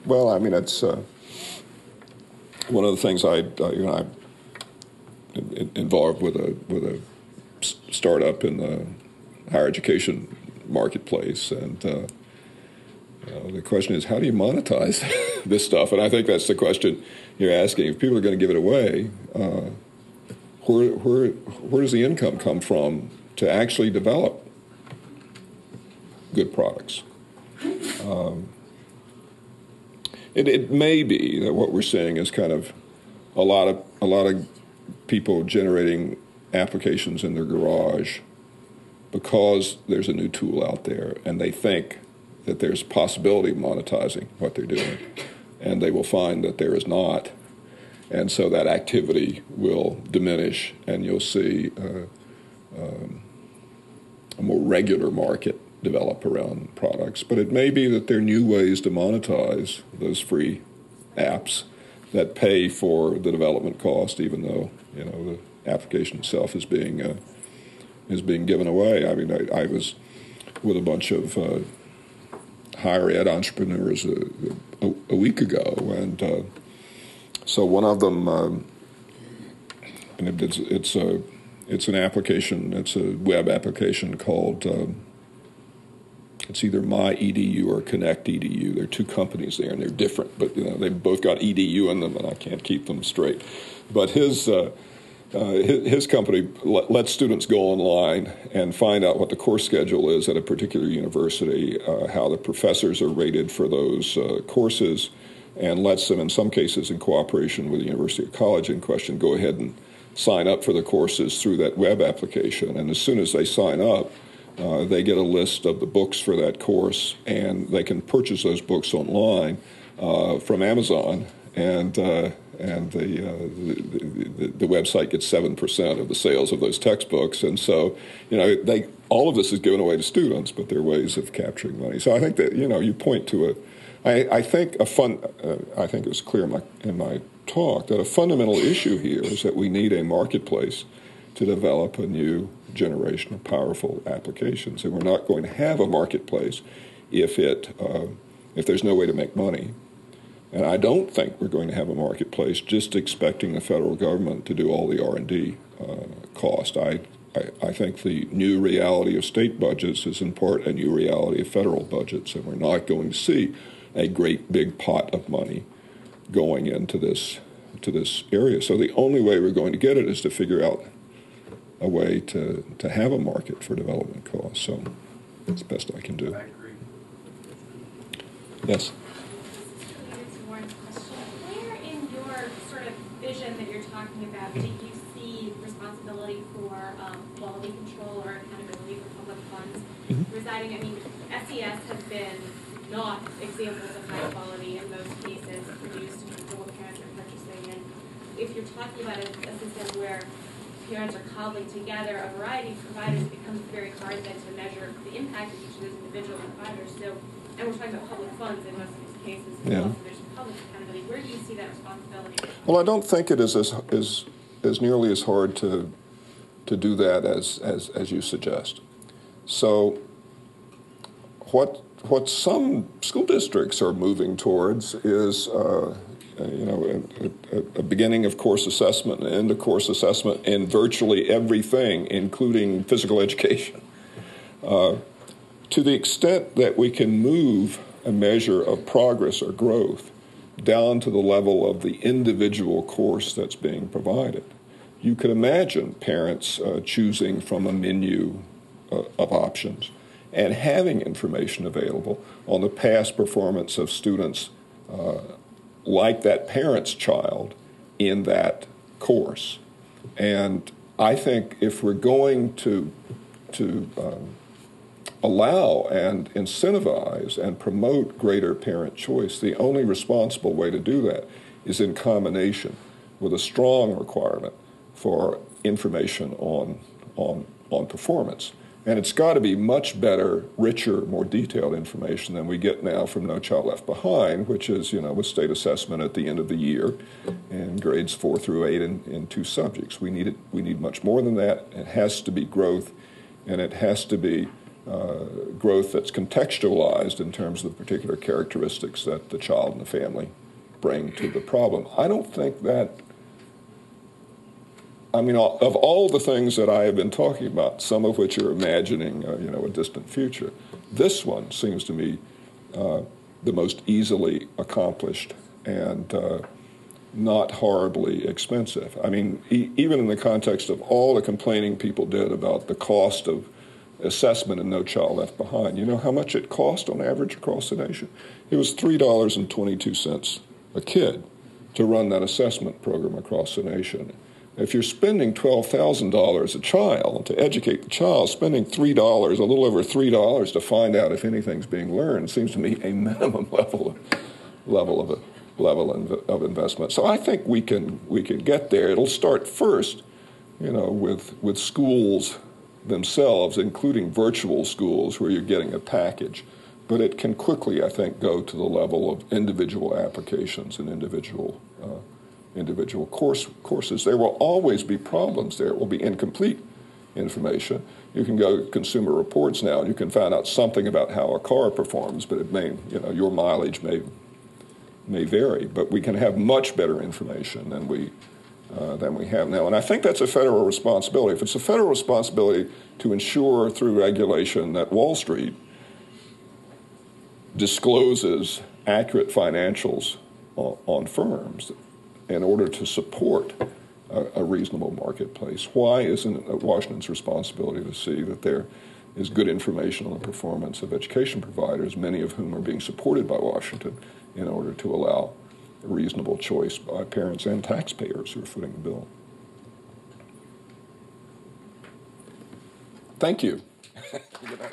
S1: Well, I mean, it's one of the things I'm involved with a startup in the higher education marketplace, and the question is, how do you monetize this stuff? And I think that's the question you're asking. If people are going to give it away, where does the income come from to actually develop good products? It may be that what we're seeing is kind of a lot of people generating applications in their garage because there's a new tool out there, and they think that there's possibility of monetizing what they're doing, and they will find that there is not, and so that activity will diminish, and you'll see a more regular market develop around products. But it may be that there are new ways to monetize those free apps that pay for the development cost, even though the application itself is being given away. I mean, I was with a bunch of higher ed entrepreneurs a week ago, and so one of them, and it's an application, it's a web application called. It's either MyEDU or ConnectEDU. There are two companies there, and they're different, but they've both got EDU in them, and I can't keep them straight. But his company lets students go online and find out what the course schedule is at a particular university, how the professors are rated for those courses, and lets them, in some cases in cooperation with the university or college in question, go ahead and sign up for the courses through that web application. And as soon as they sign up, they get a list of the books for that course, and they can purchase those books online from Amazon, and the website gets 7% of the sales of those textbooks. And so, all of this is given away to students, but there are ways of capturing money. So I think that, you point to I think it was clear in my talk that a fundamental issue here is that we need a marketplace to develop a new generation of powerful applications, and we're not going to have a marketplace if there's no way to make money. And I don't think we're going to have a marketplace just expecting the federal government to do all the R&D cost. I think the new reality of state budgets is in part a new reality of federal budgets, and we're not going to see a great big pot of money going into this area. So the only way we're going to get it is to figure out a way to have a market for development costs. So that's the best I can do.
S3: I agree.
S1: Yes?
S11: Where in your sort of vision that you're talking about do you see responsibility for quality control or accountability for public funds residing? I mean, SES has been not examples of high quality in most cases produced for what parents are purchasing. And if you're talking about a system where parents are cobbling together a variety of providers, it becomes very hard then to measure the impact of each of those individual providers. So, and we're talking about public funds in most of these cases as well, so there's public accountability. Where do you see that responsibility?
S1: Well, I don't think it is as nearly as hard to do that as you suggest. So what some school districts are moving towards is a beginning of course assessment and end of course assessment in virtually everything, including physical education. To the extent that we can move a measure of progress or growth down to the level of the individual course that's being provided, you could imagine parents choosing from a menu of options and having information available on the past performance of students like that parent's child in that course. And I think if we're going to allow and incentivize and promote greater parent choice, the only responsible way to do that is in combination with a strong requirement for information on performance. And it's got to be much better, richer, more detailed information than we get now from No Child Left Behind, which is, with state assessment at the end of the year and grades 4 through 8 in 2 subjects. We need much more than that. It has to be growth, and it has to be growth that's contextualized in terms of the particular characteristics that the child and the family bring to the problem. I don't think that, of all the things that I have been talking about, some of which are imagining, a distant future, this one seems to me the most easily accomplished and not horribly expensive. Even in the context of all the complaining people did about the cost of assessment and No Child Left Behind, you know how much it cost on average across the nation? It was $3.22 a kid to run that assessment program across the nation. If you're spending $12,000 a child to educate the child, spending $3, a little over $3 to find out if anything's being learned, seems to me a minimum level of investment. So I think we can get there. It'll start first, with schools themselves, including virtual schools where you're getting a package. But it can quickly, I think, go to the level of individual applications and individual courses. There will always be problems there. It will be incomplete information. You can go to Consumer Reports now and you can find out something about how a car performs, but it may, your mileage may vary. But we can have much better information than we have now. And I think that's a federal responsibility. If it's a federal responsibility to ensure through regulation that Wall Street discloses accurate financials on firms in order to support a reasonable marketplace, why isn't it Washington's responsibility to see that there is good information on the performance of education providers, many of whom are being supported by Washington, in order to allow a reasonable choice by parents and taxpayers who are footing the bill. Thank you. Good night.